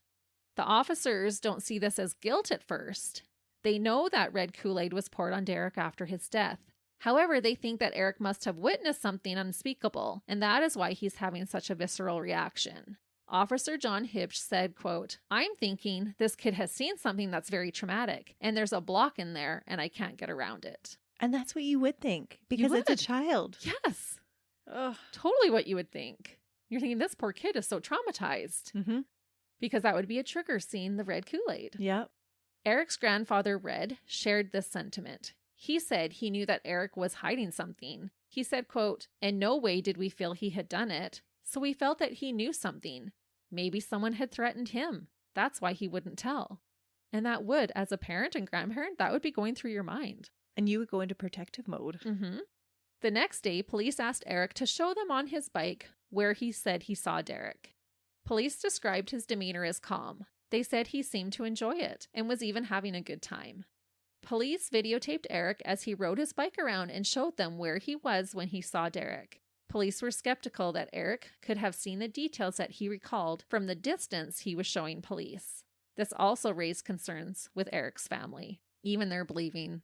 The officers don't see this as guilt at first. They know that red Kool-Aid was poured on Derek after his death. However, they think that Eric must have witnessed something unspeakable, and that is why he's having such a visceral reaction. Officer John Hipsch said, quote, "I'm thinking this kid has seen something that's very traumatic, and there's a block in there, and I can't get around it." And that's what you would think because it's a would. child. Yes, Ugh. totally what you would think. You're thinking this poor kid is so traumatized, Mm-hmm. because that would be a trigger seeing the red Kool-Aid. Yep. Eric's grandfather, Red, shared this sentiment. He said he knew that Eric was hiding something. He said, quote, "In no way did we feel he had done it, so we felt that he knew something. Maybe someone had threatened him. That's why he wouldn't tell." And that would, as a parent and grandparent, that would be going through your mind. And you would go into protective mode. Mm-hmm. The next day, police asked Eric to show them on his bike where he said he saw Derek. Police described his demeanor as calm. They said he seemed to enjoy it and was even having a good time. Police videotaped Eric as he rode his bike around and showed them where he was when he saw Derek. Police were skeptical that Eric could have seen the details that he recalled from the distance he was showing police. This also raised concerns with Eric's family. Even they're believing,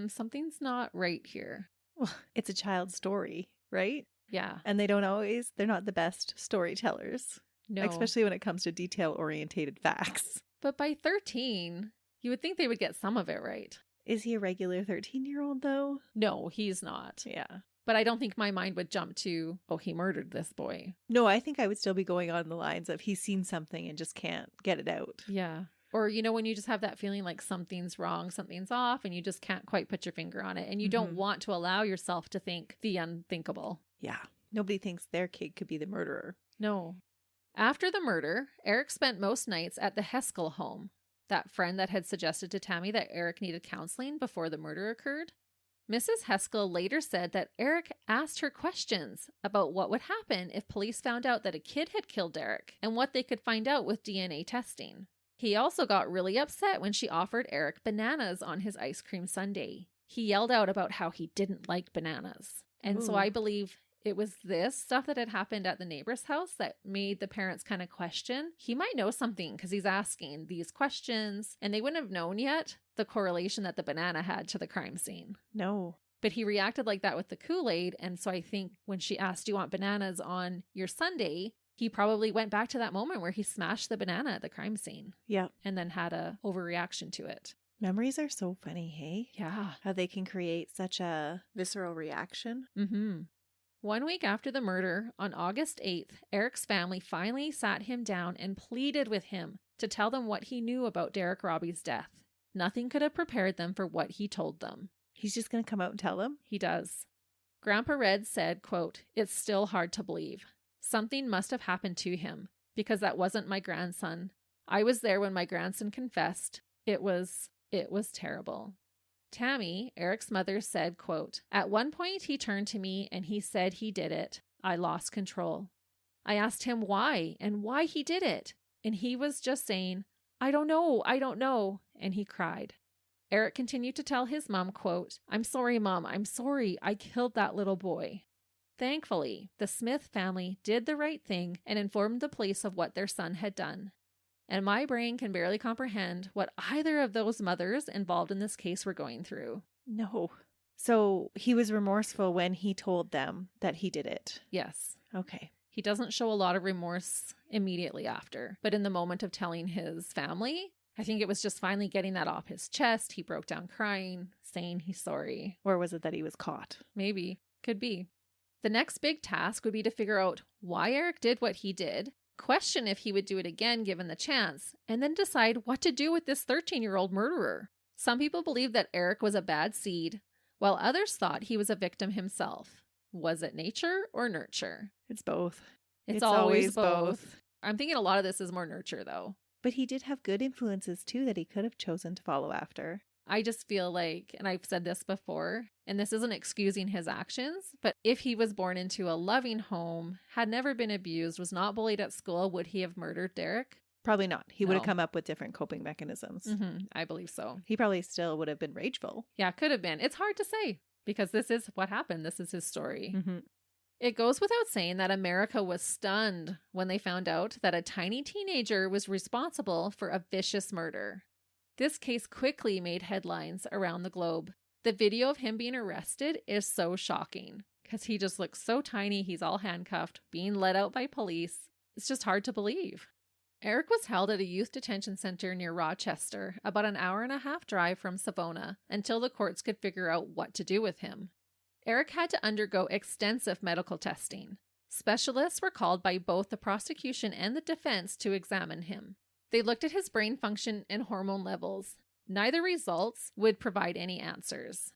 something's not right here. Well, it's a child's story, right? Yeah. And they're not the best storytellers. No. Especially when it comes to detail-orientated facts. But by 13, you would think they would get some of it right. Is he a regular 13-year-old, though? No, he's not. Yeah. But I don't think my mind would jump to, oh, he murdered this boy. No, I think I would still be going on the lines of he's seen something and just can't get it out. Yeah. Or, when you just have that feeling like something's wrong, something's off, and you just can't quite put your finger on it. And you don't want to allow yourself to think the unthinkable. Yeah. Nobody thinks their kid could be the murderer. No. After the murder, Eric spent most nights at the Heskell home, that friend that had suggested to Tammy that Eric needed counseling before the murder occurred. Mrs. Heskell later said that Eric asked her questions about what would happen if police found out that a kid had killed Derek and what they could find out with DNA testing. He also got really upset when she offered Eric bananas on his ice cream sundae. He yelled out about how he didn't like bananas. And so I believe it was this stuff that had happened at the neighbor's house that made the parents kind of question. He might know something because he's asking these questions, and they wouldn't have known yet the correlation that the banana had to the crime scene. No. But he reacted like that with the Kool-Aid, and so I think when she asked, "Do you want bananas on your sundae?" he probably went back to that moment where he smashed the banana at the crime scene. Yep. And then had a overreaction to it. Memories are so funny, hey? Yeah. How they can create such a visceral reaction. Mm-hmm. 1 week after the murder, on August 8th, Eric's family finally sat him down and pleaded with him to tell them what he knew about Derek Robbie's death. Nothing could have prepared them for what he told them. He's just going to come out and tell them? He does. Grandpa Red said, quote, "It's still hard to believe. Something must have happened to him, because that wasn't my grandson. I was there when my grandson confessed. It was terrible. Tammy, Eric's mother, said, quote, "At one point he turned to me and he said he did it. I lost control. I asked him why and why he did it. And he was just saying, I don't know. And he cried." Eric continued to tell his mom, quote, "I'm sorry, Mom. I'm sorry. I killed that little boy." Thankfully, the Smith family did the right thing and informed the police of what their son had done. And my brain can barely comprehend what either of those mothers involved in this case were going through. No. So he was remorseful when he told them that he did it. Yes. Okay. He doesn't show a lot of remorse immediately after, but in the moment of telling his family, I think it was just finally getting that off his chest. He broke down crying, saying he's sorry. Or was it that he was caught? Maybe. Could be. The next big task would be to figure out why Eric did what he did, question if he would do it again given the chance, and then decide what to do with this 13-year-old murderer. Some people believe that Eric was a bad seed, while others thought he was a victim himself. Was it nature or nurture? It's both. It's always both. I'm thinking a lot of this is more nurture, though. But he did have good influences, too, that he could have chosen to follow after. I just feel like, and I've said this before, and this isn't excusing his actions, but if he was born into a loving home, had never been abused, was not bullied at school, would he have murdered Derek? Probably not. He would have No. come up with different coping mechanisms. I believe so. He probably still would have been rageful. Yeah, could have been. It's hard to say because this is what happened. This is his story. Mm-hmm. It goes without saying that America was stunned when they found out that a tiny teenager was responsible for a vicious murder. This case quickly made headlines around the globe. The video of him being arrested is so shocking because he just looks so tiny. He's all handcuffed, being led out by police. It's just hard to believe. Eric was held at a youth detention center near Rochester, about an hour-and-a-half drive from Savona, until the courts could figure out what to do with him. Eric had to undergo extensive medical testing. Specialists were called by both the prosecution and the defense to examine him. They looked at his brain function and hormone levels. Neither results would provide any answers.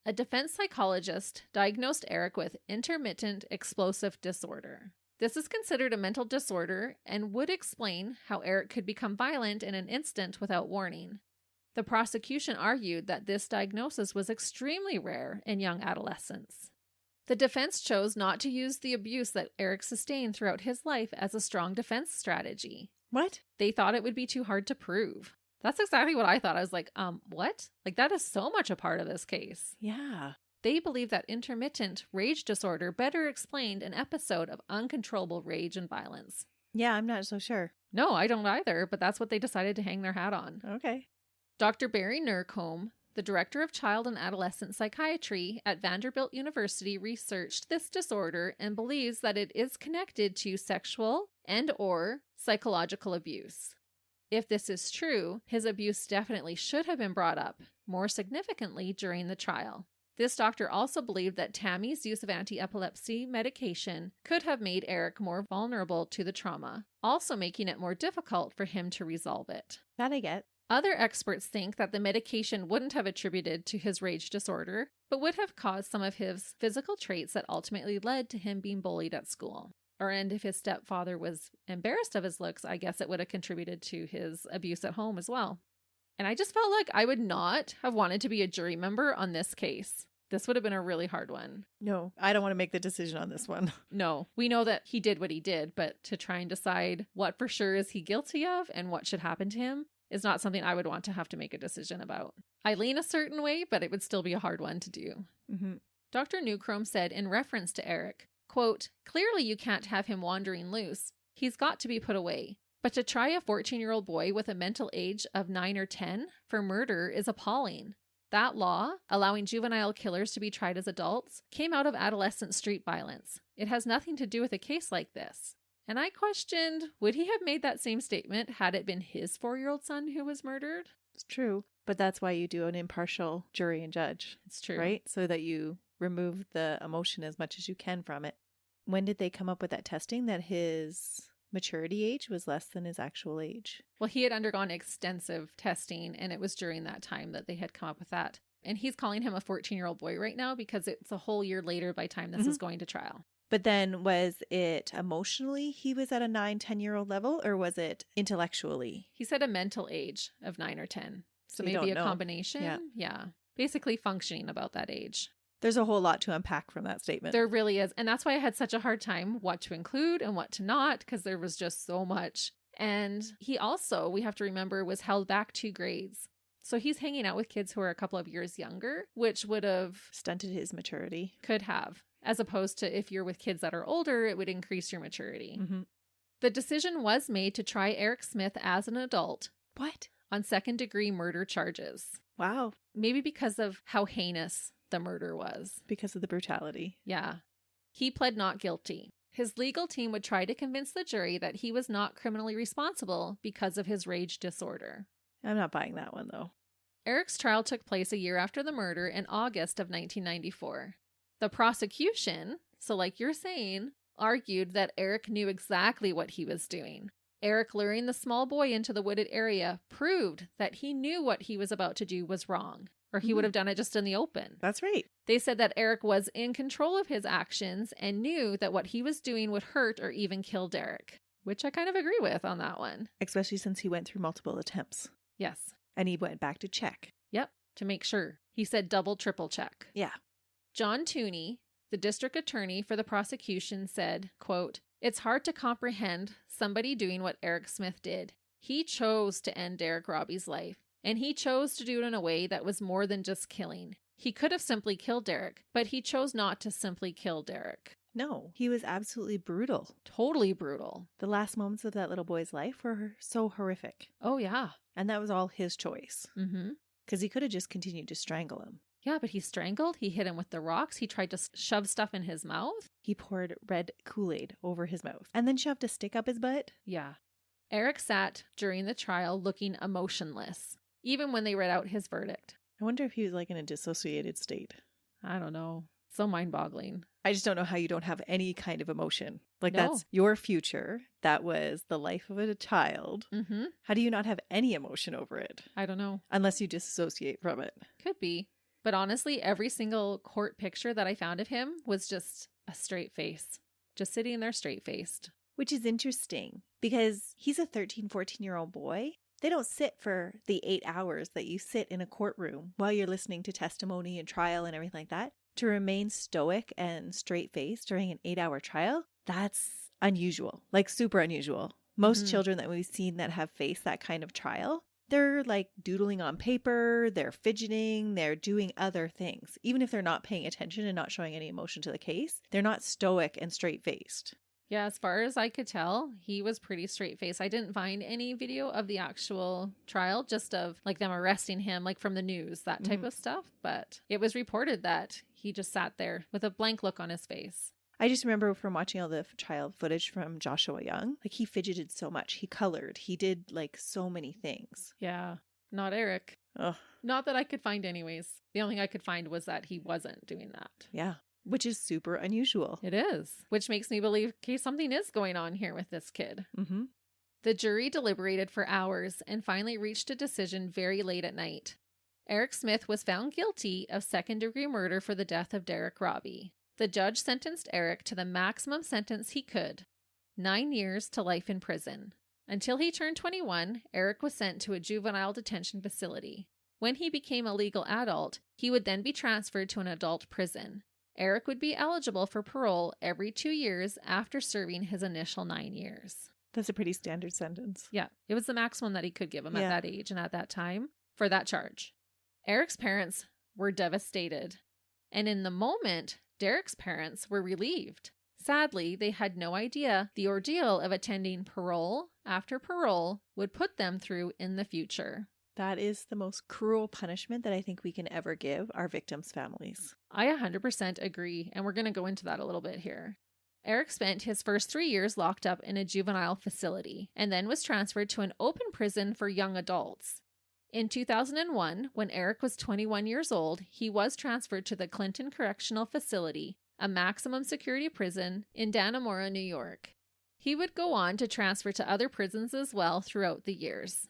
A defense psychologist diagnosed Eric with intermittent explosive disorder. This is considered a mental disorder and would explain how Eric could become violent in an instant without warning. The prosecution argued that this diagnosis was extremely rare in young adolescents. The defense chose not to use the abuse that Eric sustained throughout his life as a strong defense strategy. What? They thought it would be too hard to prove. That's exactly what I thought. I was like, what? Like, that is so much a part of this case. Yeah. They believe that intermittent rage disorder better explained an episode of uncontrollable rage and violence. Yeah, I'm not so sure. No, I don't either, but that's what they decided to hang their hat on. Okay. Dr. Barry Nurcombe, the director of child and adolescent psychiatry at Vanderbilt University, researched this disorder and believes that it is connected to sexual and/or psychological abuse. If this is true, his abuse definitely should have been brought up more significantly during the trial. This doctor also believed that Tammy's use of anti-epilepsy medication could have made Eric more vulnerable to the trauma, also making it more difficult for him to resolve it. That I get. Other experts think that the medication wouldn't have attributed to his rage disorder, but would have caused some of his physical traits that ultimately led to him being bullied at school. And if his stepfather was embarrassed of his looks, I guess it would have contributed to his abuse at home as well. And I just felt like I would not have wanted to be a jury member on this case. This would have been a really hard one. No, I don't want to make the decision on this one. No, we know that he did what he did, but to try and decide what for sure is he guilty of and what should happen to him is not something I would want to have to make a decision about. I lean a certain way, but it would still be a hard one to do. Mm-hmm. Dr. Newcomb said in reference to Eric, quote, "Clearly you can't have him wandering loose. He's got to be put away. But to try a 14-year-old boy with a mental age of 9 or 10 for murder is appalling. That law, allowing juvenile killers to be tried as adults, came out of adolescent street violence. It has nothing to do with a case like this." And I questioned, would he have made that same statement had it been his 4-year-old son who was murdered? It's true. But that's why you do an impartial jury and judge. It's true. Right? So that you remove the emotion as much as you can from it. When did they come up with that testing that his maturity age was less than his actual age? Well, he had undergone extensive testing, and it was during that time that they had come up with that. And he's calling him a 14-year-old boy right now because it's a whole year later by the time this is going to trial. But then was it emotionally he was at a 9-10-year-old level, or was it intellectually? He said a mental age of 9 or 10. So you maybe don't a know. combination. Yeah. Basically functioning about that age. There's a whole lot to unpack from that statement. There really is. And that's why I had such a hard time what to include and what to not, because there was just so much. And he also, we have to remember, was held back 2 grades. So he's hanging out with kids who are a couple of years younger, which would have Stunted his maturity. could have, as opposed to if you're with kids that are older, it would increase your maturity. Mm-hmm. The decision was made to try Eric Smith as an adult What? on 2nd-degree murder charges. Wow. Maybe because of how heinous the murder was. Because of the brutality. Yeah. He pled not guilty. His legal team would try to convince the jury that he was not criminally responsible because of his rage disorder. I'm not buying that one, though. Eric's trial took place a year after the murder in August of 1994. The prosecution, so like you're saying, argued that Eric knew exactly what he was doing. Eric luring the small boy into the wooded area proved that he knew what he was about to do was wrong, or he would have done it just in the open. That's right. They said that Eric was in control of his actions and knew that what he was doing would hurt or even kill Derek, which I kind of agree with on that one. Especially since he went through multiple attempts. Yes. And he went back to check. Yep. To make sure. He said double, triple check. Yeah. John Tooney, the district attorney for the prosecution, said, quote, "It's hard to comprehend somebody doing what Eric Smith did. He chose to end Derek Robbie's life, and he chose to do it in a way that was more than just killing. He could have simply killed Derek, but he chose not to simply kill Derek." No, he was absolutely brutal. Totally brutal. The last moments of that little boy's life were so horrific. Oh, yeah. And that was all his choice. Mm-hmm. Because he could have just continued to strangle him. Yeah, but he strangled. He hit him with the rocks. He tried to shove stuff in his mouth. He poured red Kool-Aid over his mouth and then shoved a stick up his butt. Yeah. Eric sat during the trial looking emotionless, even when they read out his verdict. I wonder if he was like in a dissociated state. I don't know. So mind-boggling. I just don't know how you don't have any kind of emotion. Like, No. that's your future. That was the life of a child. Mm-hmm. How do you not have any emotion over it? I don't know. Unless you disassociate from it. Could be. But honestly, every single court picture that I found of him was just a straight face. Just sitting there straight-faced. Which is interesting because he's a 13, 14-year-old boy. They don't sit for the 8 hours that you sit in a courtroom while you're listening to testimony and trial and everything like that. To remain stoic and straight-faced during an 8-hour trial, that's unusual. Like, super unusual. Most children that we've seen that have faced that kind of trial, they're like doodling on paper, they're fidgeting, they're doing other things. Even if they're not paying attention and not showing any emotion to the case, they're not stoic and straight-faced. Yeah, as far as I could tell, he was pretty straight-faced. I didn't find any video of the actual trial, just of like them arresting him, like from the news, that type of stuff. But it was reported that he just sat there with a blank look on his face. I just remember from watching all the trial footage from Joshua Young, like he fidgeted so much. He colored. He did like so many things. Yeah, not Eric. Ugh. Not that I could find anyways. The only thing I could find was that he wasn't doing that. Yeah. Which is super unusual. It is. Which makes me believe, okay, something is going on here with this kid. Mm-hmm. The jury deliberated for hours and finally reached a decision very late at night. Eric Smith was found guilty of 2nd-degree murder for the death of Derek Robbie. The judge sentenced Eric to the maximum sentence he could, 9 years to life in prison. Until he turned 21, Eric was sent to a juvenile detention facility. When he became a legal adult, he would then be transferred to an adult prison. Eric would be eligible for parole every 2 years after serving his initial 9 years. That's a pretty standard sentence. Yeah, it was the maximum that he could give him Yeah. at that age and at that time for that charge. Eric's parents were devastated. And in the moment, Derek's parents were relieved. Sadly, they had no idea the ordeal of attending parole after parole would put them through in the future. That is the most cruel punishment that I think we can ever give our victims' families. I 100% agree, and we're going to go into that a little bit here. Eric spent his first 3 years locked up in a juvenile facility and then was transferred to an open prison for young adults. In 2001, when Eric was 21 years old, he was transferred to the Clinton Correctional Facility, a maximum security prison in Dannemora, New York. He would go on to transfer to other prisons as well throughout the years.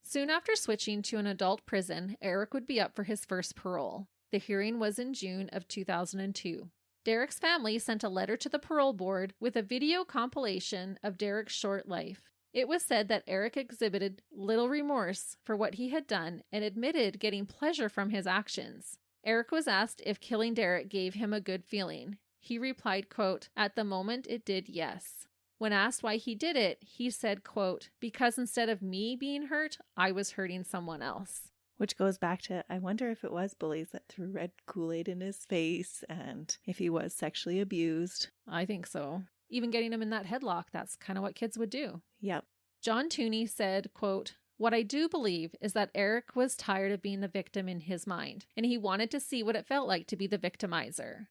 Soon after switching to an adult prison, Eric would be up for his first parole. The hearing was in June of 2002. Derek's family sent a letter to the parole board with a video compilation of Derek's short life. It was said that Eric exhibited little remorse for what he had done and admitted getting pleasure from his actions. Eric was asked if killing Derek gave him a good feeling. He replied, quote, "At the moment it did, yes." When asked why he did it, he said, quote, "Because instead of me being hurt, I was hurting someone else." Which goes back to, I wonder if it was bullies that threw red Kool-Aid in his face and if he was sexually abused. I think so. Even getting him in that headlock, that's kind of what kids would do. Yep. John Tooney said, quote, "What I do believe is that Eric was tired of being the victim in his mind, and he wanted to see what it felt like to be the victimizer.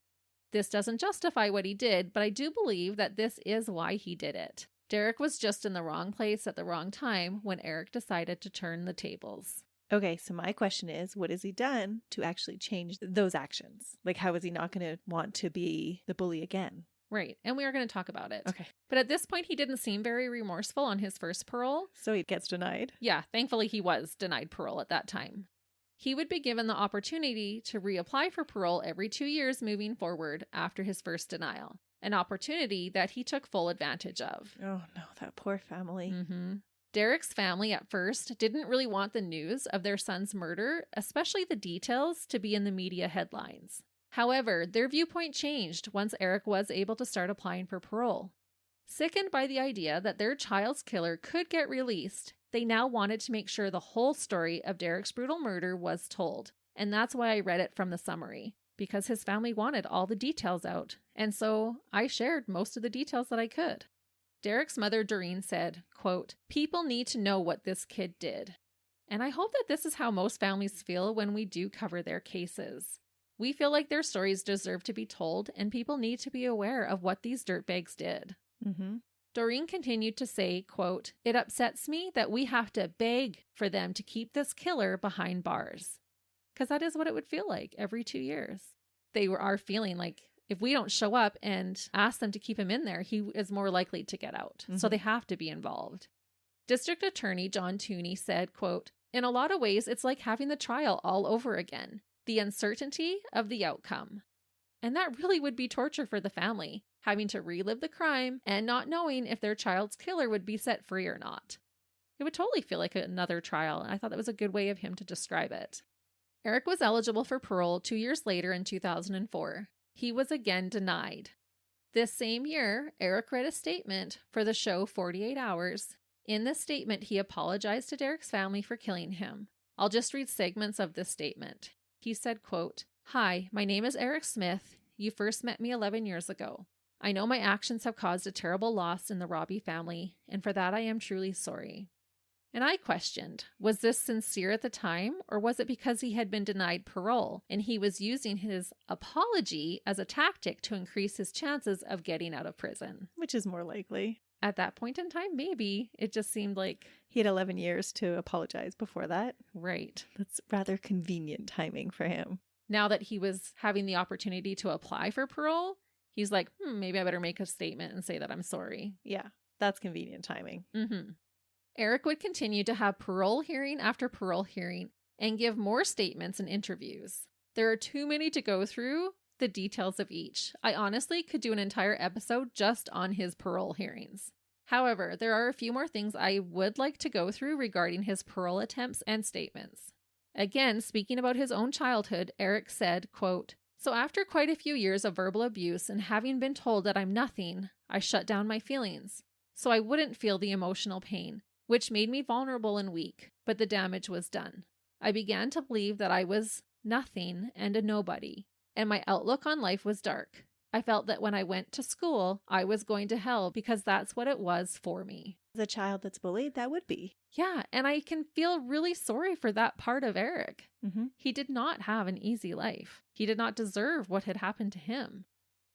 This doesn't justify what he did, but I do believe that this is why he did it. Derek was just in the wrong place at the wrong time when Eric decided to turn the tables." Okay, so my question is, what has he done to actually change those actions? Like, how is he not going to want to be the bully again? Right, and we are going to talk about it. Okay. But at this point, he didn't seem very remorseful on his first parole. So he gets denied? Yeah, thankfully he was denied parole at that time. He would be given the opportunity to reapply for parole every 2 years moving forward after his first denial, an opportunity that he took full advantage of. Oh no, that poor family. Derek's family at first didn't really want the news of their son's murder, especially the details, to be in the media headlines. However, their viewpoint changed once Eric was able to start applying for parole. Sickened by the idea that their child's killer could get released, they now wanted to make sure the whole story of Derek's brutal murder was told. And that's why I read it from the summary, because his family wanted all the details out. And so I shared most of the details that I could. Derek's mother, Doreen, said, quote, "People need to know what this kid did." And I hope that this is how most families feel when we do cover their cases. We feel like their stories deserve to be told, and people need to be aware of what these dirtbags did. Doreen continued to say, quote, "It upsets me that we have to beg for them to keep this killer behind bars." Because that is what it would feel like every 2 years. They are feeling like if we don't show up and ask them to keep him in there, he is more likely to get out. So they have to be involved. District Attorney John Tooney said, quote, "In a lot of ways, it's like having the trial all over again. The uncertainty of the outcome." And that really would be torture for the family, having to relive the crime and not knowing if their child's killer would be set free or not. It would totally feel like another trial, and I thought that was a good way of him to describe it. Eric was eligible for parole 2 years later in 2004. He was again denied. This same year, Eric read a statement for the show 48 Hours. In this statement, he apologized to Derek's family for killing him. I'll just read segments of this statement. He said, quote, "Hi, my name is Eric Smith. You first met me 11 years ago. I know my actions have caused a terrible loss in the Robbie family, and for that I am truly sorry." And I questioned, was this sincere at the time, or was it because he had been denied parole and he was using his apology as a tactic to increase his chances of getting out of prison? Which is more likely. At that point in time, maybe. It just seemed like he had 11 years to apologize before that. Right. That's rather convenient timing for him. Now that he was having the opportunity to apply for parole, he's like, maybe I better make a statement and say that I'm sorry. Yeah, that's convenient timing. Eric would continue to have parole hearing after parole hearing and give more statements and interviews. There are too many to go through the details of each. I honestly could do an entire episode just on his parole hearings. However, there are a few more things I would like to go through regarding his parole attempts and statements. Again, speaking about his own childhood, Eric said, quote, "So after quite a few years of verbal abuse and having been told that I'm nothing, I shut down my feelings, so I wouldn't feel the emotional pain, which made me vulnerable and weak, but the damage was done. I began to believe that I was nothing and a nobody, and my outlook on life was dark. I felt that when I went to school, I was going to hell because that's what it was for me." As a child that's bullied, that would be. Yeah, and I can feel really sorry for that part of Eric. He did not have an easy life. He did not deserve what had happened to him.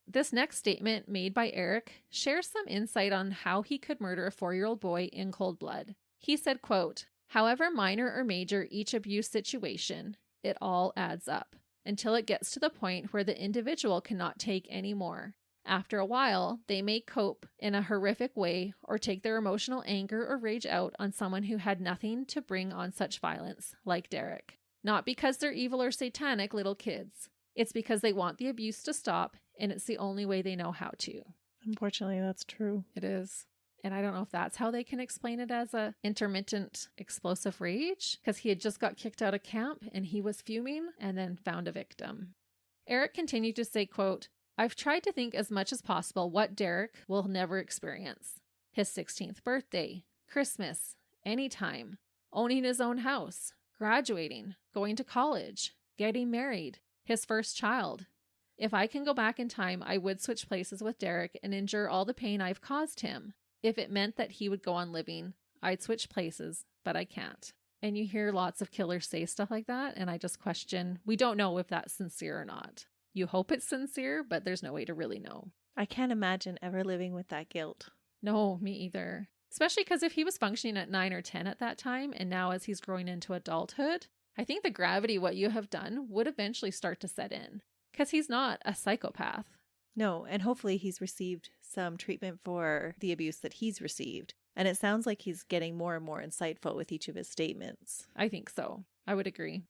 This next statement made by Eric shares some insight on how he could murder a 4-year-old boy in cold blood. He said, quote, "However minor or major each abuse situation, it all adds up until it gets to the point where the individual cannot take any more. After a while, they may cope in a horrific way or take their emotional anger or rage out on someone who had nothing to bring on such violence, like Derek. Not because they're evil or satanic little kids. It's because they want the abuse to stop and it's the only way they know how to. Unfortunately, that's true. It is. And I don't know if that's how they can explain it as a intermittent explosive rage, because he had just got kicked out of camp and he was fuming and then found a victim. Eric continued to say, quote, "I've tried to think as much as possible what Derek will never experience. His 16th birthday, Christmas, anytime, owning his own house, graduating, going to college, getting married, his first child. If I can go back in time, I would switch places with Derek and endure all the pain I've caused him. If it meant that he would go on living, I'd switch places, but I can't." And you hear lots of killers say stuff like that, and I just question, we don't know if that's sincere or not. You hope it's sincere, but there's no way to really know. I can't imagine ever living with that guilt. No, me either. Especially because if he was functioning at 9 or 10 at that time, and now as he's growing into adulthood, I think the gravity of what you have done would eventually start to set in. Because he's not a psychopath. No, and hopefully he's received some treatment for the abuse that he's received. And it sounds like he's getting more and more insightful with each of his statements. I think so. I would agree.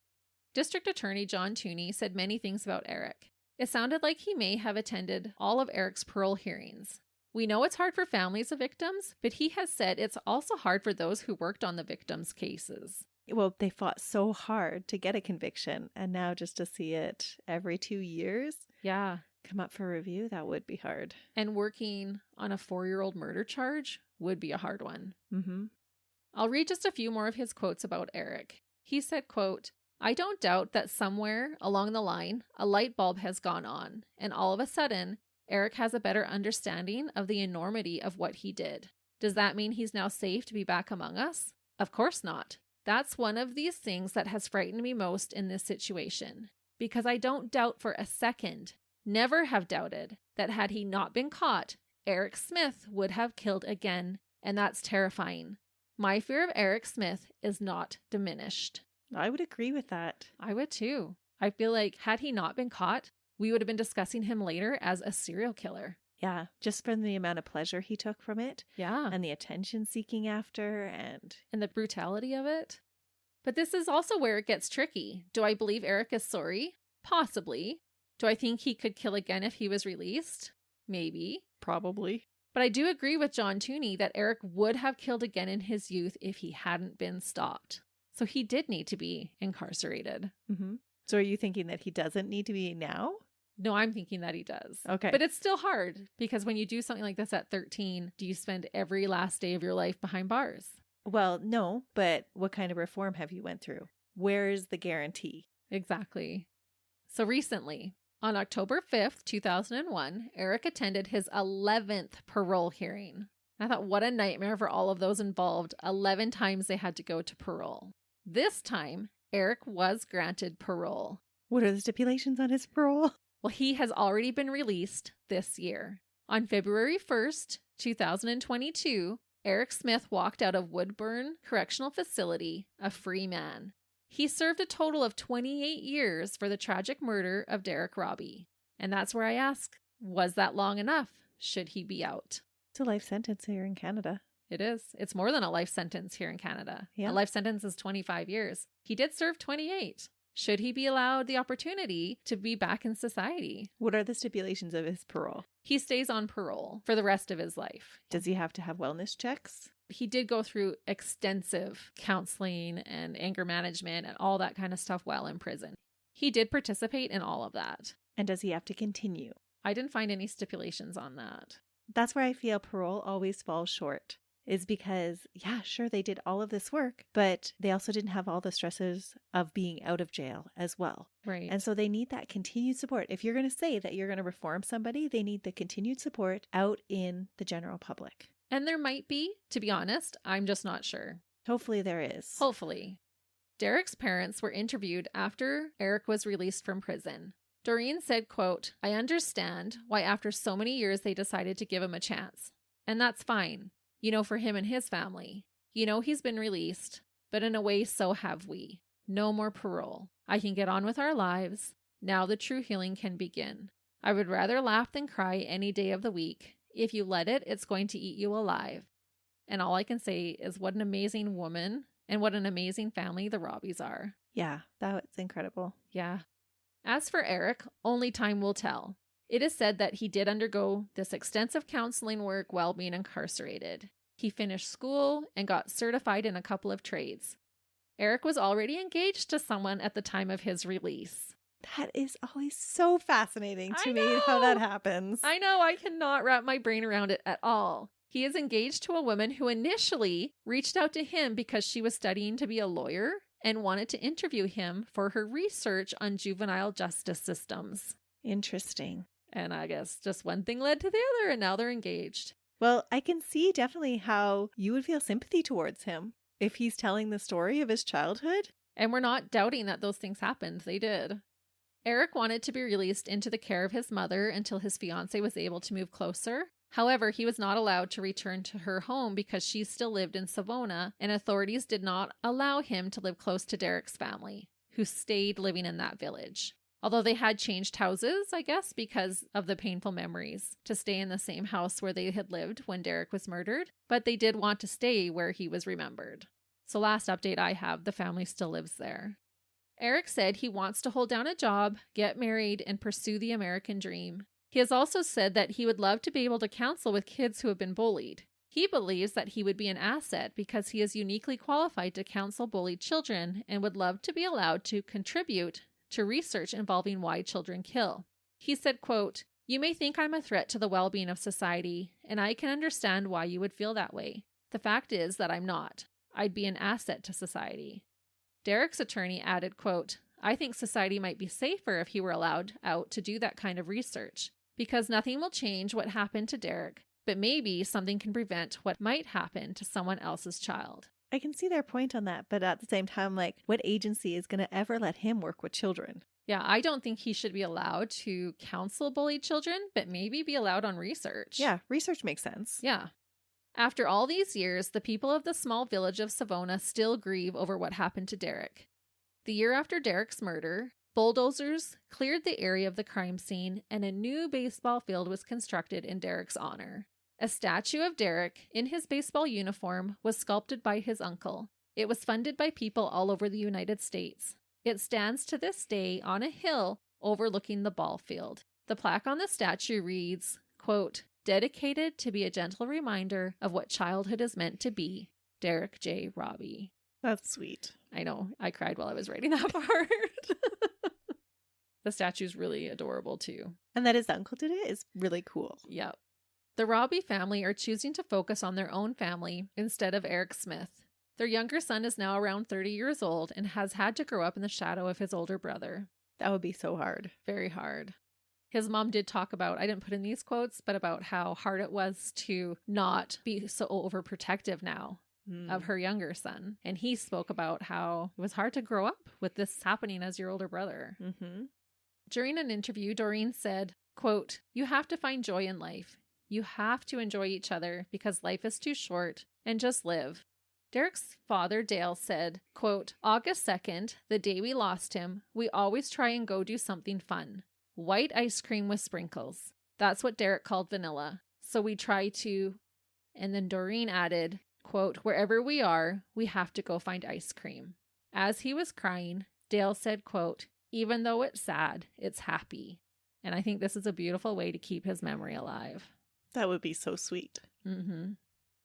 District Attorney John Tooney said many things about Eric. It sounded like he may have attended all of Eric's parole hearings. We know it's hard for families of victims, but he has said it's also hard for those who worked on the victims' cases. Well, they fought so hard to get a conviction, and now just to see it every 2 years Yeah. come up for review, that would be hard. And working on a 4-year-old murder charge would be a hard one. Mm-hmm. I'll read just a few more of his quotes about Eric. He said, quote, "I don't doubt that somewhere along the line, a light bulb has gone on, and all of a sudden, Eric has a better understanding of the enormity of what he did. Does that mean he's now safe to be back among us? Of course not. That's one of these things that has frightened me most in this situation, because I don't doubt for a second, never have doubted, that had he not been caught, Eric Smith would have killed again, and that's terrifying. My fear of Eric Smith is not diminished." I would agree with that. I would too. I feel like had he not been caught, we would have been discussing him later as a serial killer. Yeah, just from the amount of pleasure he took from it. Yeah. And the attention seeking after and the brutality of it. But this is also where it gets tricky. Do I believe Eric is sorry? Possibly. Do I think he could kill again if he was released? Maybe. probably. But I do agree with John Tooney that Eric would have killed again in his youth if he hadn't been stopped. So he did need to be incarcerated. Mm-hmm. So are you thinking that he doesn't need to be now? No, I'm thinking that he does. Okay. But it's still hard because when you do something like this at 13, do you spend every last day of your life behind bars? Well, no, but what kind of reform have you went through? Where is the guarantee? Exactly. So recently, on October 5th, 2001, Eric attended his 11th parole hearing. I thought, what a nightmare for all of those involved. 11 times they had to go to parole. This time, Eric was granted parole. What are the stipulations on his parole? Well, he has already been released this year. On February 1st, 2022, Eric Smith walked out of Woodburn Correctional Facility a free man. He served a total of 28 years for the tragic murder of Derek Robbie. And that's where I ask, was that long enough? Should he be out? It's a life sentence here in Canada. It is. It's more than a life sentence here in Canada. Yeah. A life sentence is 25 years. He did serve 28. Should he be allowed the opportunity to be back in society? What are the stipulations of his parole? He stays on parole for the rest of his life. Does he have to have wellness checks? He did go through extensive counseling and anger management and all that kind of stuff while in prison. He did participate in all of that. And does he have to continue? I didn't find any stipulations on that. That's where I feel parole always falls short, is because, yeah, sure, they did all of this work, but they also didn't have all the stresses of being out of jail as well. Right. And so they need that continued support. If you're going to say that you're going to reform somebody, they need the continued support out in the general public. And there might be, to be honest, I'm just not sure. Hopefully there is. Hopefully. Derek's parents were interviewed after Eric was released from prison. Doreen said, quote, "I understand why after so many years they decided to give him a chance. And that's fine. You know, for him and his family. You know he's been released, but in a way so have we. No more parole. I can get on with our lives. Now the true healing can begin. I would rather laugh than cry any day of the week. If you let it, it's going to eat you alive." And all I can say is what an amazing woman and what an amazing family the Robbies are. Yeah, that's incredible. Yeah. As for Eric, only time will tell. It is said that he did undergo this extensive counseling work while being incarcerated. He finished school and got certified in a couple of trades. Eric was already engaged to someone at the time of his release. That is always so fascinating to I me how that know. happens. I know, I cannot wrap my brain around it at all. He is engaged to a woman who initially reached out to him because she was studying to be a lawyer and wanted to interview him for her research on juvenile justice systems. Interesting. And I guess just one thing led to the other, and now they're engaged. Well, I can see definitely how you would feel sympathy towards him if he's telling the story of his childhood. And we're not doubting that those things happened. They did. Eric wanted to be released into the care of his mother until his fiancée was able to move closer. However, he was not allowed to return to her home because she still lived in Savona, and authorities did not allow him to live close to Derek's family, who stayed living in that village. Although they had changed houses, I guess, because of the painful memories, to stay in the same house where they had lived when Derek was murdered, but they did want to stay where he was remembered. So last update I have, the family still lives there. Eric said he wants to hold down a job, get married, and pursue the American dream. He has also said that he would love to be able to counsel with kids who have been bullied. He believes that he would be an asset because he is uniquely qualified to counsel bullied children and would love to be allowed to contribute to research involving why children kill. He said, quote, "You may think I'm a threat to the well-being of society, and I can understand why you would feel that way. The fact is that I'm not. I'd be an asset to society." Derek's attorney added, quote, "I think society might be safer if he were allowed out to do that kind of research, because nothing will change what happened to Derek, but maybe something can prevent what might happen to someone else's child." I can see their point on that, but at the same time, like, what agency is going to ever let him work with children? Yeah, I don't think he should be allowed to counsel bullied children, but maybe be allowed on research. Yeah, research makes sense. Yeah. After all these years, the people of the small village of Savona still grieve over what happened to Derek. The year after Derek's murder, bulldozers cleared the area of the crime scene and a new baseball field was constructed in Derek's honor. A statue of Derek in his baseball uniform was sculpted by his uncle. It was funded by people all over the United States. It stands to this day on a hill overlooking the ball field. The plaque on the statue reads, quote, "Dedicated to be a gentle reminder of what childhood is meant to be, Derek J. Robbie." That's sweet. I know. I cried while I was writing that part. The statue's really adorable, too. And that his uncle did it is really cool. Yep. The Robbie family are choosing to focus on their own family instead of Eric Smith. Their younger son is now around 30 years old and has had to grow up in the shadow of his older brother. That would be so hard. Very hard. His mom did talk about, I didn't put in these quotes, but about how hard it was to not be so overprotective now of her younger son. And he spoke about how it was hard to grow up with this happening as your older brother. Mm-hmm. During an interview, Doreen said, quote, "You have to find joy in life. You have to enjoy each other because life is too short, and just live." Derek's father, Dale, said, quote, "August 2nd, the day we lost him, we always try and go do something fun. White ice cream with sprinkles. That's what Derek called vanilla. So we try to," and then Doreen added, quote, "Wherever we are, we have to go find ice cream." As he was crying, Dale said, quote, "Even though it's sad, it's happy." And I think this is a beautiful way to keep his memory alive. That would be so sweet. Mm-hmm.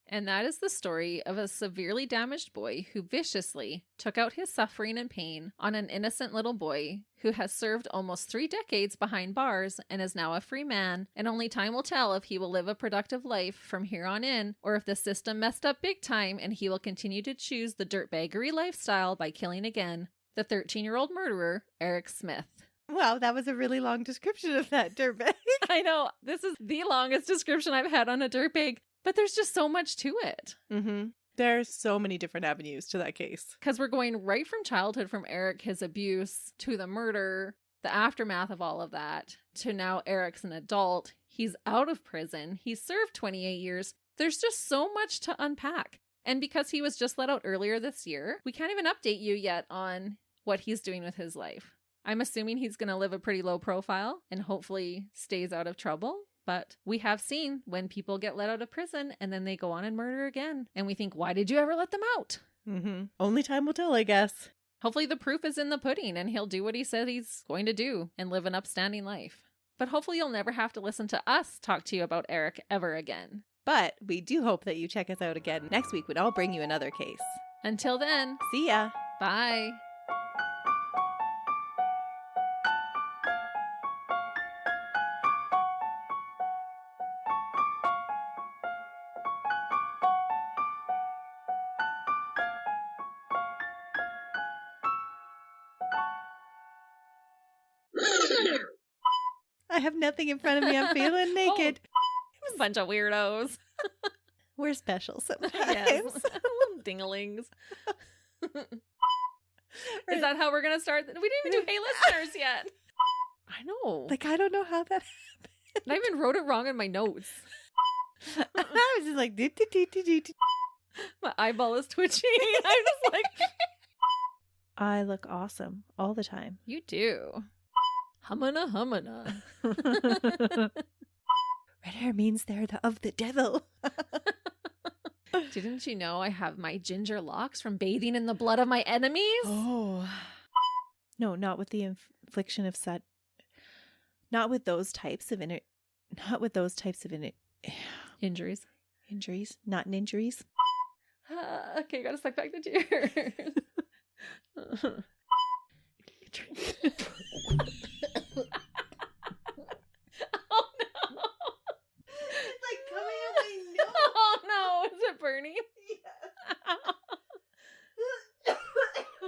And that is the story of a severely damaged boy who viciously took out his suffering and pain on an innocent little boy who has served almost 3 decades behind bars and is now a free man, and only time will tell if he will live a productive life from here on in, or if the system messed up big time and he will continue to choose the dirtbaggery lifestyle by killing again the 13-year-old murderer, Eric Smith. Wow, that was a really long description of that dirtbag. I know, this is the longest description I've had on a dirtbag. But there's just so much to it. Mm-hmm. There's so many different avenues to that case. Because we're going right from childhood, from Eric, his abuse, to the murder, the aftermath of all of that, to now Eric's an adult. He's out of prison. He's served 28 years. There's just so much to unpack. And because he was just let out earlier this year, we can't even update you yet on what he's doing with his life. I'm assuming he's going to live a pretty low profile and hopefully stays out of trouble. But we have seen when people get let out of prison and then they go on and murder again. And we think, why did you ever let them out? Mm-hmm. Only time will tell, I guess. Hopefully the proof is in the pudding and he'll do what he said he's going to do and live an upstanding life. But hopefully you'll never have to listen to us talk to you about Eric ever again. But we do hope that you check us out again next week when I'll bring you another case. Until then, See ya. bye. I have nothing in front of me. I'm feeling naked. A bunch of weirdos. We're special sometimes. Yes. Little dinglings. Is that how we're going to start? We didn't even do Hey Listeners yet. I know. Like, I don't know how that happened. And I even wrote it wrong in my notes. I was just like, My eyeball is twitching. I'm just like, I look awesome all the time. you do. Humana, humana. Red hair means they're of the devil. Didn't you know I have my ginger locks from bathing in the blood of my enemies? Oh. No, not with the infliction of not with those types of Injuries. injuries, not injuries. Okay, gotta suck back the tears. Oh no! It's like coming out my nose. Oh no! Is it burning?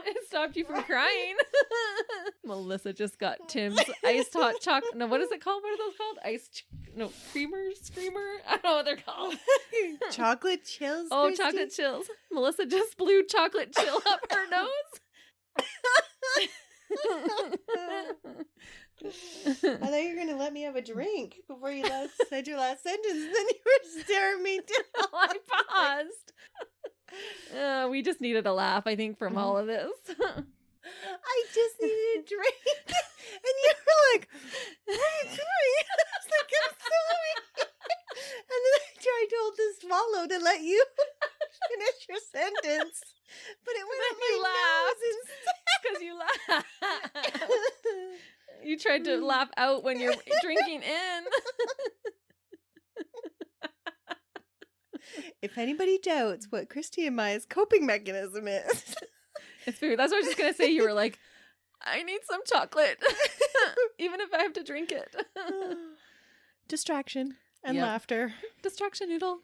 It stopped you from crying. Melissa just got Tim's iced hot chocolate. No, what is it called? What are those called? Creamer, screamer? I don't know what they're called. Chocolate chills. Oh, Christy? chocolate chills. Melissa just blew chocolate chill up her nose. I thought you were gonna let me have a drink before you said your last sentence. Then you were staring me down. I paused. We just needed a laugh, I think, from all of this. I just needed a drink, and you were like, "What are you doing?" I was like, "I'm sorry," and then I tried to hold the swallow to let you finish your sentence, but it went up my Because you laughed. You tried to laugh out when you're drinking in. If anybody doubts what Christy and Maya's coping mechanism is, It's food. That's what I was just going to say. You were like, I need some chocolate, even if I have to drink it. distraction and Yep. laughter. Distraction noodle.